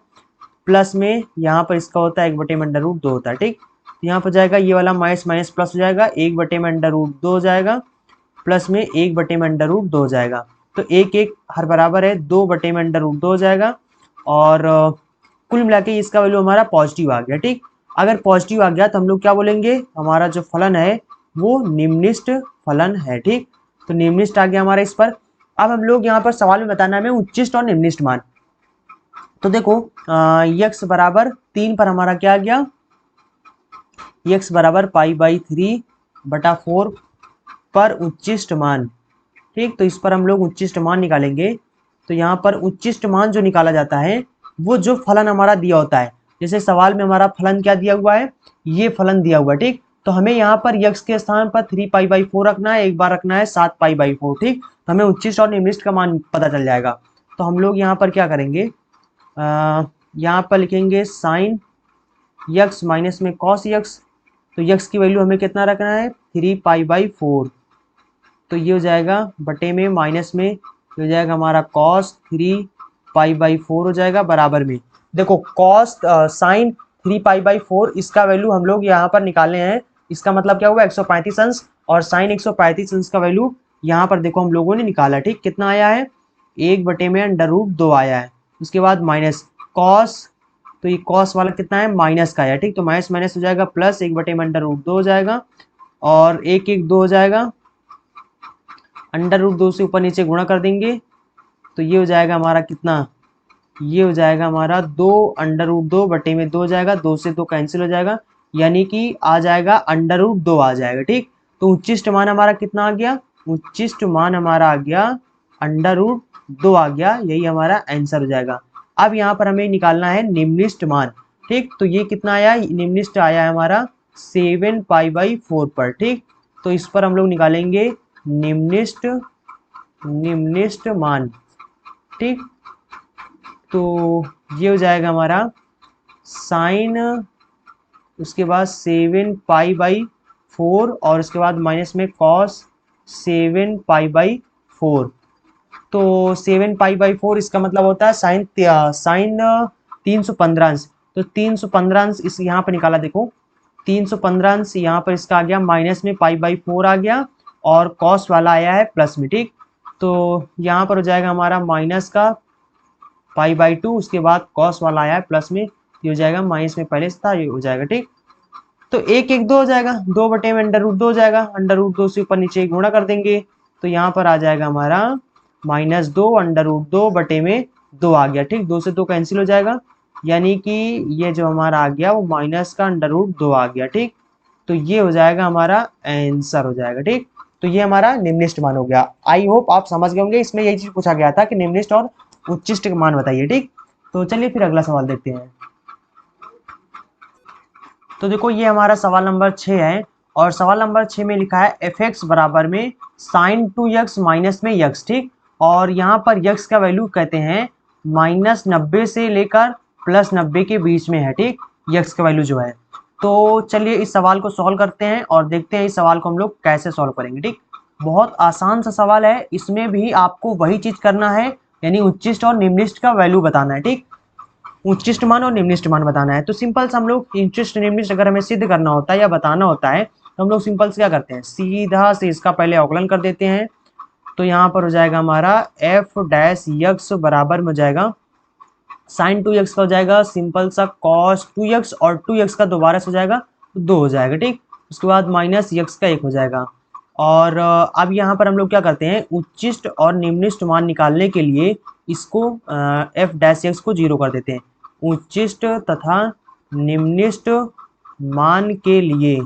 Speaker 1: प्लस में यहाँ पर इसका होता है 1/√2 होता है। ठीक, यहाँ पर जाएगा ये वाला माइनस माइनस प्लस हो जाएगा, 1/√2 हो जाएगा, प्लस में 1/√2 हो जाएगा, तो एक एक हर बराबर है, 2/√2 हो जाएगा, और कुल मिला के इसका वैल्यू हमारा पॉजिटिव आ गया। ठीक, अगर पॉजिटिव आ गया तो हम लोग क्या बोलेंगे, हमारा जो फलन है वो निम्निष्ट फलन है। ठीक, तो निम्निष्ट आ गया हमारा इस पर। अब हम लोग यहाँ पर सवाल में बताना है उच्चिष्ट और निम्निष्ट मान। तो देखो यक्स बराबर 3 पर हमारा क्या आ गया, यक्स बराबर पाई/3/4 पर उच्चिष्ट मान। ठीक, तो इस पर हम लोग उच्चिष्ट मान निकालेंगे। तो यहाँ पर उच्चिष्ट मान जो निकाला जाता है वो जो फलन हमारा दिया होता है, जैसे सवाल में हमारा फलन क्या दिया हुआ है, ये फलन दिया हुआ है। ठीक, तो हमें यहाँ पर यक्स के स्थान पर 3 पाई/4 रखना है, एक बार रखना है 7 पाई/4। ठीक, तो हमें उच्चिष्ट और निम्निष्ट का मान पता चल जाएगा। तो हम लोग यहाँ पर क्या करेंगे, यहाँ पर लिखेंगे साइन यक्स माइनस में कॉस यक्स, तो यक्स की वैल्यू हमें कितना रखना है, 3 पाई/4, तो ये हो जाएगा बटे में माइनस में, ये हो जाएगा हमारा कॉस 3 पाई/4 हो जाएगा, बराबर में देखो कॉस साइन 3 पाई/4, इसका वैल्यू हम लोग यहाँ पर निकालने हैं, इसका मतलब क्या हुआ 135 अंश, और साइन 135 अंश का वैल्यू यहाँ पर देखो हम लोगों ने निकाला। ठीक, कितना आया है, 1/√2 आया है। उसके बाद माइनस कॉस, तो ये कॉस वाला कितना है, माइनस का है। ठीक, तो माइनस माइनस हो जाएगा प्लस, 1/√2 हो जाएगा, और 1/2 हो जाएगा, √2 से ऊपर नीचे गुणा कर देंगे, तो ये हो जाएगा हमारा कितना, ये हो जाएगा हमारा 2 बटे में 2 हो जाएगा, 2 से 2 कैंसिल हो जाएगा, यानी कि आ जाएगा √2 आ जाएगा। ठीक, तो उच्चिष्ट मान हमारा कितना आ गया, उच्चिष्ट मान हमारा आ गया √2 आ गया, यही हमारा आंसर हो जाएगा। अब यहाँ पर हमें निकालना है निम्निष्ट मान। ठीक, तो ये कितना आया, निम्निष्ट आया है हमारा 7 पाई/4 पर। ठीक, तो इस पर हम लोग निकालेंगे निम्निष्ट मान। ठीक, तो ये हो जाएगा हमारा साइन, उसके बाद 7 पाई/4, और उसके बाद माइनस में कॉस 7 पाई/4, तो 7 पाई/4 इसका मतलब होता है साइन 315 अंश, तो 315 अंश इस यहाँ पर निकाला, देखो 315 अंश यहाँ पर इसका आ गया, माइनस में पाई/4 आ गया, और कॉस वाला आया है प्लस में। ठीक, तो यहाँ पर हो जाएगा हमारा माइनस का पाई/2, उसके बाद कॉस वाला आया है प्लस में, ये हो जाएगा माइनस में पहले से था, ये हो जाएगा। ठीक, तो 1/2 हो जाएगा, 2 बटे में √2 हो जाएगा, √2 से ऊपर नीचे गुणा कर देंगे, तो यहाँ पर आ जाएगा हमारा -2 √2 बटे में 2 आ गया। ठीक, 2 से 2 कैंसिल हो जाएगा, यानी कि ये जो हमारा आ गया वो माइनस का √2 आ गया। ठीक, तो ये हो जाएगा हमारा आंसर हो जाएगा। ठीक, तो ये हमारा निम्निष्ट मान हो गया। आई होप आप समझ गए होंगे, इसमें यही चीज पूछा गया था कि निम्निष्ट और उच्चिष्ट का मान बताइए। ठीक, तो चलिए फिर अगला सवाल देखते हैं। तो देखो ये हमारा सवाल नंबर 6 है, और सवाल नंबर 6 में लिखा है f(x) बराबर में sin 2x माइनस में x। ठीक, और यहाँ पर x का वैल्यू कहते हैं -90 से लेकर +90 के बीच में है, ठीक, यक्स का वैल्यू जो है। तो चलिए इस सवाल को सॉल्व करते हैं और देखते हैं इस सवाल को हम लोग कैसे सॉल्व करेंगे, ठीक। बहुत आसान सा सवाल है, इसमें भी आपको वही चीज करना है, यानी उच्चिष्ट और निम्निष्ट का वैल्यू बताना है, ठीक। उच्चिष्ट मान और निम्निष्ट मान बताना है। तो सिंपल से हम लोग उच्चिष्ट निम्निष्ट अगर हमें सिद्ध करना होता है या बताना होता है तो हम लोग सिंपल से क्या करते हैं, सीधा से इसका पहले अवकलन कर देते हैं। तो यहाँ पर हो जाएगा हमारा एफ डैश यक्स बराबर में हो जाएगा साइन 2x का हो जाएगा सिंपल सा कॉस 2x और 2x का दोबारा से हो जाएगा तो 2 हो जाएगा, ठीक। उसके बाद माइनस यक्स का 1 हो जाएगा। और अब यहाँ पर हम लोग क्या करते हैं, उच्चिष्ट और निम्निष्ट मान निकालने के लिए इसको एफ डैश एक्स को 0 कर देते हैं। उच्चिष्ट तथा निम्निष्ट मान के लिए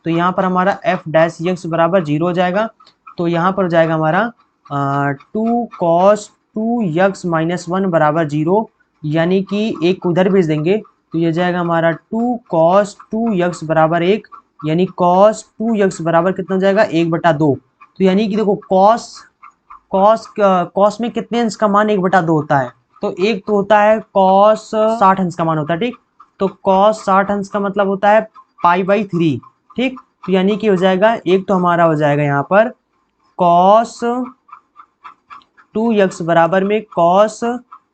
Speaker 1: तो यहाँ पर हमारा एफ डैश एक्स बराबर 0 हो जाएगा। तो यहाँ पर हो जाएगा हमारा 2 कॉस 2x माइनस 1 बराबर 0, यानी कि एक उधर भेज देंगे तो ये जाएगा हमारा 2 कॉस 2x बराबर 1, यानी कॉस 2x बराबर कितना हो जाएगा 1/2। तो यानी कि देखो कॉस में कितने अंश का मान 1/2 होता है, तो एक तो होता है कॉस 60 अंश का मान होता है, ठीक। तो कॉस 60 अंश का मतलब होता है π/3, ठीक। तो यानी कि हो जाएगा एक तो हमारा हो जाएगा यहाँ पर कॉस 2x बराबर में कॉस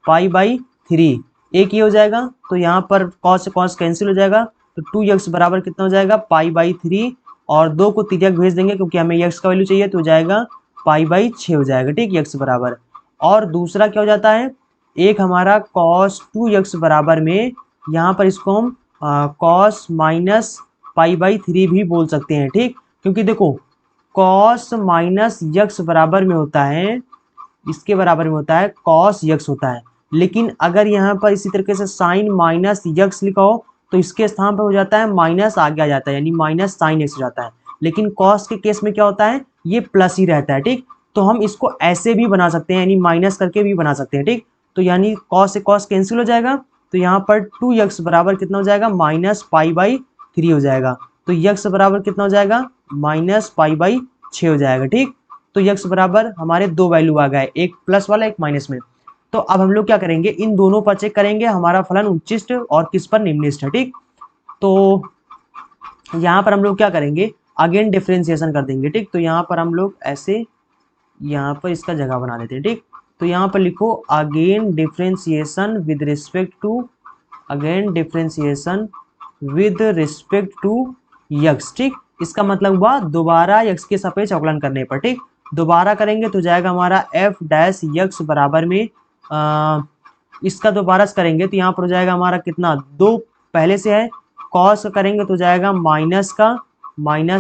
Speaker 1: π/3, एक ये हो जाएगा। तो यहाँ पर कॉस से कॉस कैंसिल हो जाएगा, तो 2x बराबर कितना हो जाएगा π/3, और 2 को तिर्यक भेज देंगे क्योंकि हमें x का वैल्यू चाहिए, तो हो जाएगा π/6 हो जाएगा, ठीक, x बराबर। और दूसरा क्या हो जाता है, एक हमारा कॉस 2x बराबर में यहाँ पर इसको हम कॉस माइनस π/3 भी बोल सकते हैं, ठीक। क्योंकि देखो कॉस माइनस यक्स बराबर में होता है, इसके बराबर में होता है कॉस यक्स होता है। लेकिन अगर यहाँ पर इसी तरीके से साइन माइनस यक्स लिखा हो तो इसके स्थान पर हो जाता है माइनस आगे आ जाता है, यानी माइनस साइन एक्स हो जाता है। लेकिन कॉस के केस में क्या होता है, ये प्लस ही रहता है, ठीक। तो हम इसको ऐसे भी बना सकते हैं, यानी माइनस करके भी बना सकते हैं, ठीक। तो यानी कॉस से कॉस कैंसिल हो जाएगा, तो यहाँ पर 2x बराबर कितना हो जाएगा -π/3 हो जाएगा। तो यक्स बराबर कितना हो जाएगा -π/6 हो जाएगा, ठीक। तो यक्स बराबर हमारे दो वैल्यू आ गए, एक प्लस वाला एक माइनस में। तो अब हम लोग क्या करेंगे, इन दोनों पर चेक करेंगे हमारा फलन उच्चिष्ट और किस पर निम्निष्ठ है, ठीक। तो यहाँ पर हम लोग क्या करेंगे, अगेन डिफ्रेंसिएशन कर देंगे, ठीक। तो यहाँ पर हम लोग ऐसे यहाँ पर इसका जगह बना देते हैं, ठीक। तो यहाँ पर लिखो again differentiation with respect to x, ठीक। इसका मतलब हुआ दोबारा यक्स के सापेक्ष अवकलन करने पर, ठीक। दोबारा करेंगे तो जाएगा हमारा एफ डैश यक्स बराबर में इसका दोबारा से करेंगे तो यहाँ पर हो जाएगा हमारा कितना, 2 पहले से है, कॉस करेंगे तो जाएगा माइनस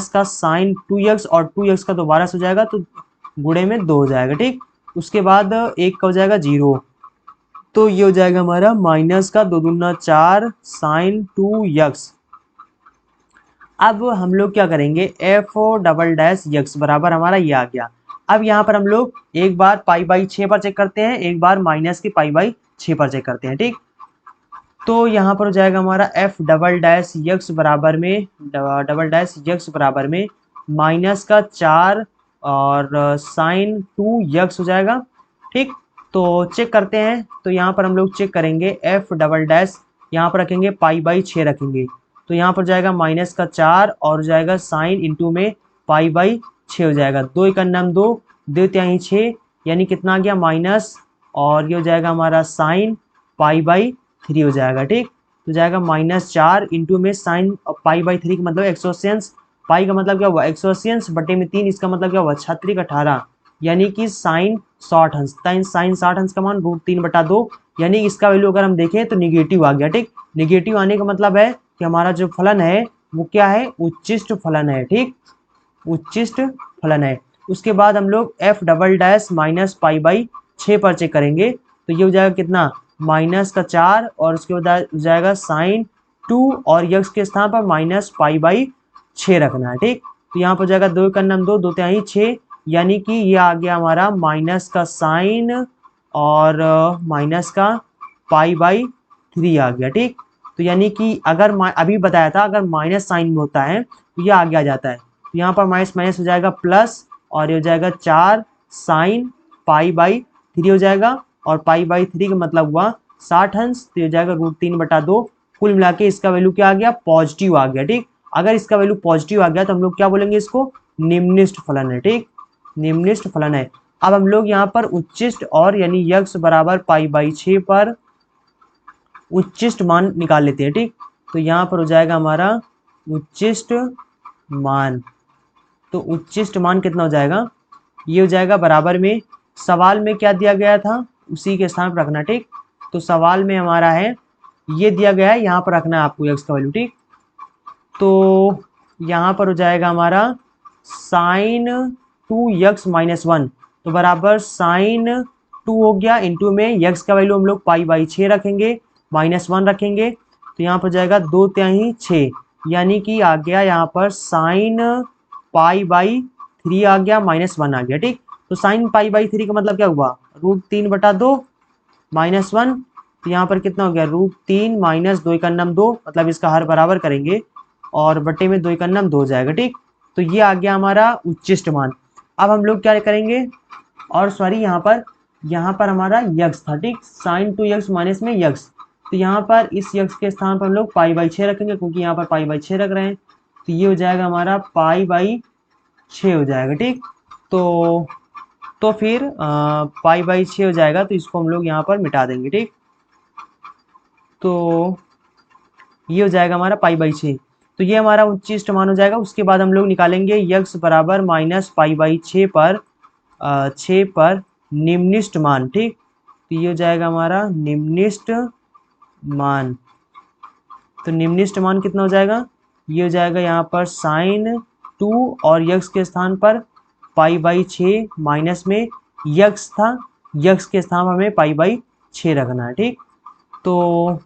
Speaker 1: का साइन 2x और 2x का दोबारा से हो जाएगा तो गुणे में 2 हो जाएगा, ठीक। उसके बाद एक का हो जाएगा 0, तो ये हो जाएगा हमारा माइनस का 2 दूना 4 साइन 2x। अब हम लोग क्या करेंगे, एफ डबल डैश यक्स बराबर हमारा ये आ गया। अब यहाँ पर हम लोग एक बार π/6 पर चेक करते हैं, एक बार माइनस के π/6 पर चेक करते हैं, ठीक। तो यहाँ पर हो जाएगा हमारा एफ डबल डैश यक्स बराबर में माइनस का 4 और साइन 2x हो जाएगा, ठीक। तो चेक करते हैं, तो यहाँ पर हम लोग चेक करेंगे एफ डबल डैश, यहाँ पर रखेंगे π/6 रखेंगे, तो यहाँ पर जाएगा माइनस का 4 और जाएगा साइन इंटू में π/6 हो जाएगा, 2 1 2 2 3 6, यानी कितना आ गया माइनस, और ये हो जाएगा हमारा साइन π/3 हो जाएगा, ठीक। तो जाएगा -4 इंटू में साइन π/3 का मतलब 180 अंश, पाई का मतलब क्या हुआ 180 अंश बटे में 3, इसका मतलब क्या हुआ 6 18, यानी कि साइन 60 अंश, साइन 60 अंश का मान √3/2, यानी इसका वैल्यू अगर हम देखें तो निगेटिव आ गया, ठीक। निगेटिव आने का मतलब है कि हमारा जो फलन है वो क्या है, उच्चिष्ट फलन है, ठीक, उच्चिष्ट फलन है। उसके बाद हम लोग एफ डबल डैश माइनस π/6 पर चेक करेंगे तो ये हो जाएगा कितना माइनस का 4 और उसके बाद हो जाएगा साइन 2 और यक्स के स्थान पर माइनस π/6 रखना है, ठीक। तो यहाँ पर हो जाएगा 2 1 2 2 3 6, यानी कि ये आ गया हमारा माइनस का साइन और माइनस का π/3 आ गया, ठीक। तो यानी कि अगर अभी बताया था अगर माइनस साइन में होता है तो ये आगे आ जाता है, तो यहाँ पर माइनस माइनस हो जाएगा प्लस और ये हो जाएगा 4 साइन पाई बाई 3 हो जाएगा, और पाई बाई 3 का मतलब हुआ 60 अंश, तो हो जाएगा √3/2। कुल मिला के इसका वैल्यू क्या आ गया, पॉजिटिव आ गया। ठीक, अगर इसका वैल्यू पॉजिटिव आ गया तो हम लोग क्या बोलेंगे, इसको निम्निष्ट फलन है। ठीक, निम्निष्ट फलन है। अब हम लोग यहाँ पर उच्चिष्ट और यानी यक्स बराबर पाई बाई 6 पर उच्चिष्ट मान निकाल लेते हैं। ठीक, तो यहाँ पर हो जाएगा हमारा उच्चिष्ट मान। तो उच्चिष्ट मान कितना हो जाएगा, ये हो जाएगा बराबर में, सवाल में क्या दिया गया था उसी के स्थान पर रखना। ठीक, तो सवाल में हमारा है ये दिया गया है, यहाँ पर रखना है आपको यक्स का वैल्यू। ठीक, तो यहाँ पर हो जाएगा हमारा साइन 2x-1, तो बराबर साइन 2 हो गया, इंटू में यक्स का वैल्यू हम लोग पाई बाई 6 रखेंगे, -1 रखेंगे, तो यहाँ पर जाएगा 2×6, यानी कि आ गया यहाँ पर साइन पाई बाई 3 आ गया, -1 आ गया। ठीक, तो साइन पाई बाई 3 का मतलब क्या हुआ, √3/2 -1, तो यहाँ पर कितना हो गया, √3 - 2 का नाम 2, मतलब इसका हर बराबर करेंगे और बटे में 2 का नाम 2 हो जाएगा। ठीक, तो ये आ गया हमारा उच्चिष्ट मान। अब हम लोग क्या करेंगे, और सॉरी यहाँ पर हमारा यक्स था। ठीक, साइन 2x माइनस में यक्स, तो यहाँ पर इस यक्स के स्थान पर हम लोग पाई बाई 6 रखेंगे, क्योंकि यहाँ पर पाई बाई 6 रख रहे हैं, तो ये हो जाएगा हमारा पाई बाई 6 हो जाएगा। ठीक, तो फिर पाई बाई 6 हो जाएगा, तो इसको हम लोग यहाँ पर मिटा देंगे। ठीक, तो ये हो जाएगा हमारा पाई बाई 6, तो ये हमारा उच्चिष्ट मान हो जाएगा। उसके बाद हम लोग निकालेंगे यक्स बराबर माइनस पाई बाई 6 पर निम्निष्ट मान। ठीक, तो ये हो जाएगा हमारा निम्निष्ट मान। तो निम्निष्ट मान कितना हो जाएगा, ये हो जाएगा यहाँ पर साइन 2 और यक्स के स्थान पर पाई बाई 6 माइनस में यक्स था, यक्स के स्थान पर हमें पाई बाई 6 रखना है। ठीक, तो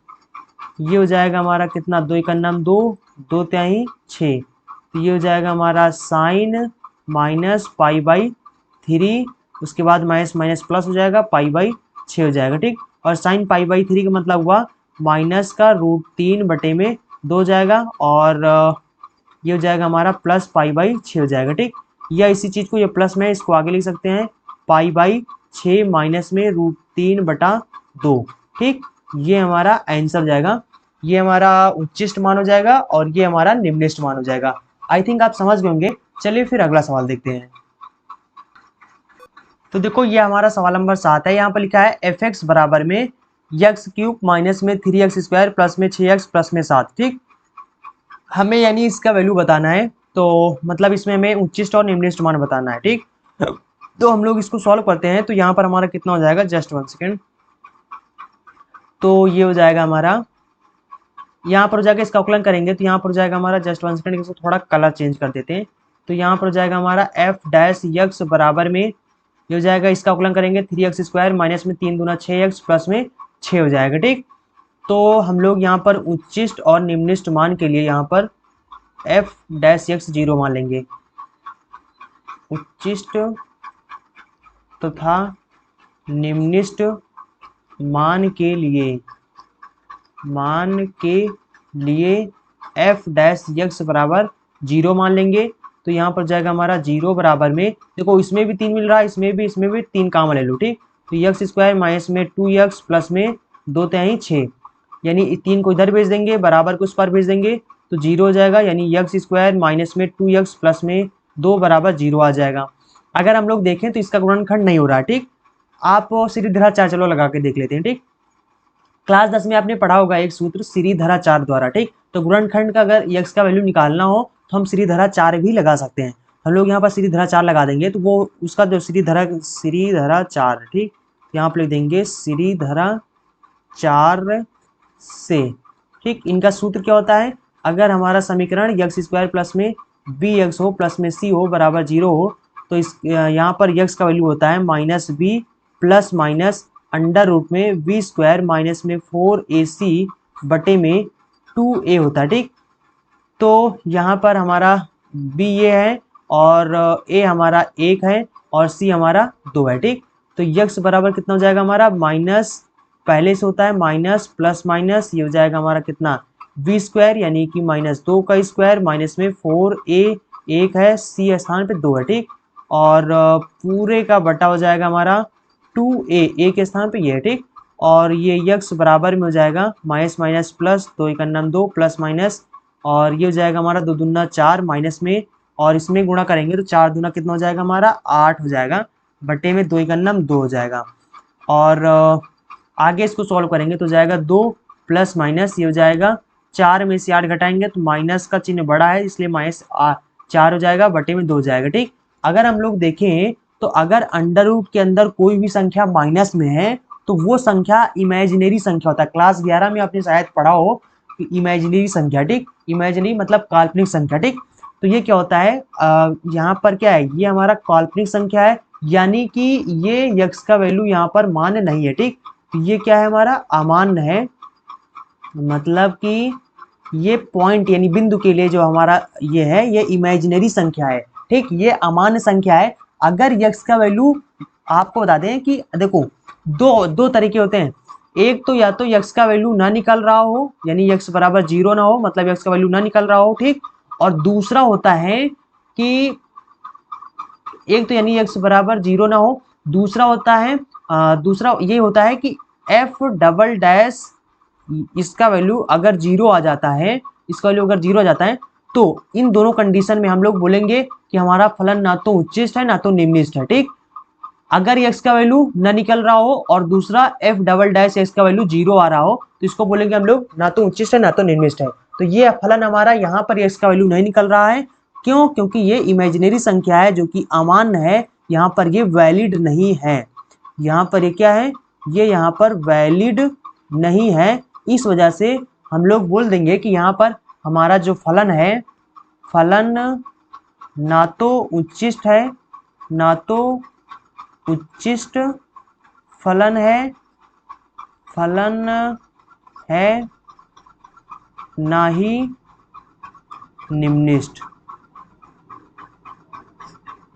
Speaker 1: ये हो जाएगा हमारा कितना, 2 का नाम 2, 2×6, तो ये हो जाएगा हमारा साइन माइनस पाई बाई 3, उसके बाद माइनस माइनस प्लस हो जाएगा, पाई बाई 6 हो जाएगा। ठीक, और साइन पाई बाई 3 का मतलब हुआ माइनस का √3/2 हो जाएगा, और ये हो जाएगा हमारा प्लस पाई बाई 6 हो जाएगा। ठीक, या इसी चीज़ को ये प्लस में इसको आगे लिख सकते हैं, पाई बाई 6 माइनस में √3/2। ठीक, ये हमारा आंसर जाएगा, ये हमारा उच्चिष्ट मान हो जाएगा और ये हमारा निम्निष्ट मान हो जाएगा। आई थिंक आप समझ गए होंगे। चलिए फिर अगला सवाल देखते हैं। तो देखो ये हमारा सवाल नंबर 7 है। यहाँ पर लिखा है f(x) बराबर में x³ माइनस में 3x² प्लस में 6x प्लस में 7। ठीक, हमें यानी इसका वैल्यू बताना है, तो मतलब इसमें हमें उच्चिष्ट और निम्निष्ट मान बताना है। ठीक, तो हम लोग इसको सॉल्व करते हैं, तो यहाँ पर हमारा कितना हो जाएगा, जस्ट 1 सेकेंड। तो ये हो जाएगा हमारा, यहाँ पर जाकर इसका अवकलन करेंगे, तो यहाँ पर जाएगा हमारा, जस्ट 1 सेकेंड, इसको थोड़ा कलर चेंज कर देते हैं, तो यहाँ पर जाएगा हमारा f' बराबर में, ये हो जाएगा, इसका अवकलन करेंगे 3x² माइनस में 3 दूना 6x प्लस में 6 हो जाएगा। ठीक, तो हम लोग यहाँ पर उच्चिष्ट और निम्निष्ट मान के लिए यहाँ पर f' 0 मान लेंगे। उच्चिष्ट तथा निम्निष्ट मान के लिए f' बराबर 0 मान लेंगे, तो यहाँ पर जाएगा हमारा 0 बराबर में, देखो इसमें भी 3 मिल रहा है, इसमें भी 3 काम ले लो। ठीक, तो x² माइनस में 2x प्लस में 2×6, यानी 3 को इधर भेज देंगे, बराबर को उस पर भेज देंगे, तो 0 हो जाएगा, यानी x² माइनस में 2x प्लस में 2 बराबर 0 आ जाएगा। अगर हम लोग देखें तो इसका गुणनखंड नहीं हो रहा है। ठीक, आप श्रीधराचार्य चलो लगा के देख लेते हैं। ठीक, क्लास 10 में आपने पढ़ा होगा एक सूत्र श्रीधराचार्य द्वारा। ठीक, तो गुणनखंड का अगर x का वैल्यू निकालना हो तो हम श्रीधराचार्य भी लगा सकते हैं। हम लोग यहाँ पर श्रीधराचार्य लगा देंगे, तो वो उसका जो श्रीधराचार्य, ठीक, यहाँ पर लिख देंगे श्रीधराचार्य से। ठीक, इनका सूत्र क्या होता है, अगर हमारा समीकरण x² प्लस में bx हो प्लस में c हो बराबर 0 हो, तो इस यहाँ पर x का वैल्यू होता है -b plus minus under root में v² माइनस में 4ac बटे में 2a होता है। ठीक, तो यहाँ पर हमारा b ये है और a हमारा 1 है और c हमारा 2 है। ठीक, तो x बराबर कितना हो जाएगा हमारा, माइनस पहले से होता है माइनस प्लस माइनस, ये हो जाएगा हमारा कितना, v² यानी कि -2 का स्क्वायर माइनस में 4a 1 है, c स्थान पे 2 है। ठीक, और पूरे का बटा हो जाएगा हमारा 2a, ए के स्थान पे ये है, ठीक। और ये यक्स बराबर में हो जाएगा माइनस माइनस प्लस, 2 एक अन्नम 2 प्लस माइनस, और ये हो जाएगा हमारा 2 दूना 4 माइनस में, और इसमें गुणा करेंगे तो 4 दूना कितना हो जाएगा हमारा 8 हो जाएगा, बटे में 2 एक अन्नम 2 हो जाएगा। और आगे इसको सॉल्व करेंगे तो जाएगा 2 प्लस माइनस, ये हो जाएगा 4 में से 8 घटाएंगे तो माइनस का चिन्ह बड़ा है इसलिए माइनस 4 हो जाएगा, बटे में 2 हो जाएगा, ठीक। अगर हम लोग देखें तो अगर अंडर रूट के अंदर कोई भी संख्या माइनस में है तो वो संख्या इमेजिनरी संख्या होता है। क्लास 11 में आपने शायद पढ़ा हो कि इमेजिनरी संख्या, ठीक, इमेजिनरी मतलब काल्पनिक संख्या, ठीक। तो ये क्या होता है, यहाँ पर क्या है, ये हमारा काल्पनिक संख्या है, यानी कि ये यक्स का वैल्यू यहाँ पर मान्य नहीं है, ठीक। तो ये क्या है, हमारा अमान्य है, मतलब कि ये पॉइंट यानी बिंदु के लिए जो हमारा ये है ये इमेजिनरी संख्या है, ठीक, ये अमान्य संख्या है। अगर यक्स का वैल्यू, आपको बता दें कि देखो दो दो तरीके होते हैं, एक तो या तो यक्स का वैल्यू ना निकल रहा हो यानी यक्स बराबर 0 ना हो, मतलब यक्स का वैल्यू ना निकल रहा हो, ठीक। और दूसरा होता है कि एक तो यानी एक्स बराबर 0 ना हो, दूसरा होता है दूसरा ये होता है कि एफ डबल डैश इसका वैल्यू अगर 0 आ जाता है, इसका वैल्यू अगर 0 आ जाता है तो इन दोनों कंडीशन में हम लोग बोलेंगे कि हमारा फलन ना तो उच्चिष्ट है ना तो निम्निष्ठ है, ठीक। अगर एक्स का वैल्यू ना निकल रहा हो और दूसरा एफ डबल डैश एक्स का वैल्यू 0 आ रहा हो तो इसको बोलेंगे हम लोग ना तो उच्चिष्ट है ना तो निम्निष्ठ है। तो ये फलन हमारा यहाँ पर एक्स का वैल्यू नहीं निकल रहा है, क्यों, क्योंकि ये इमेजिनरी संख्या है जो कि अमान्य है, यहाँ पर ये वैलिड नहीं है, यहाँ पर ये क्या है, ये यहाँ पर वैलिड नहीं है। इस वजह से हम लोग बोल देंगे कि यहाँ पर हमारा जो फलन है, फलन ना तो उच्चिष्ट है ना तो उच्चिष्ट फलन है ना ही निम्निष्ठ,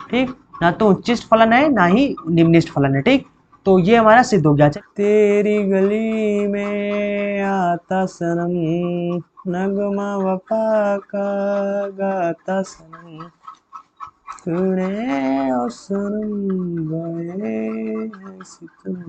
Speaker 1: ठीक, ना तो उच्चिष्ट फलन है ना ही निम्निष्ठ फलन है, ठीक। तो ये हमारा सिद्ध हो गया। तेरी गली में आता सनम, नगमा वफा का गाता सनम, तूने और सनम गाए हैं सितम।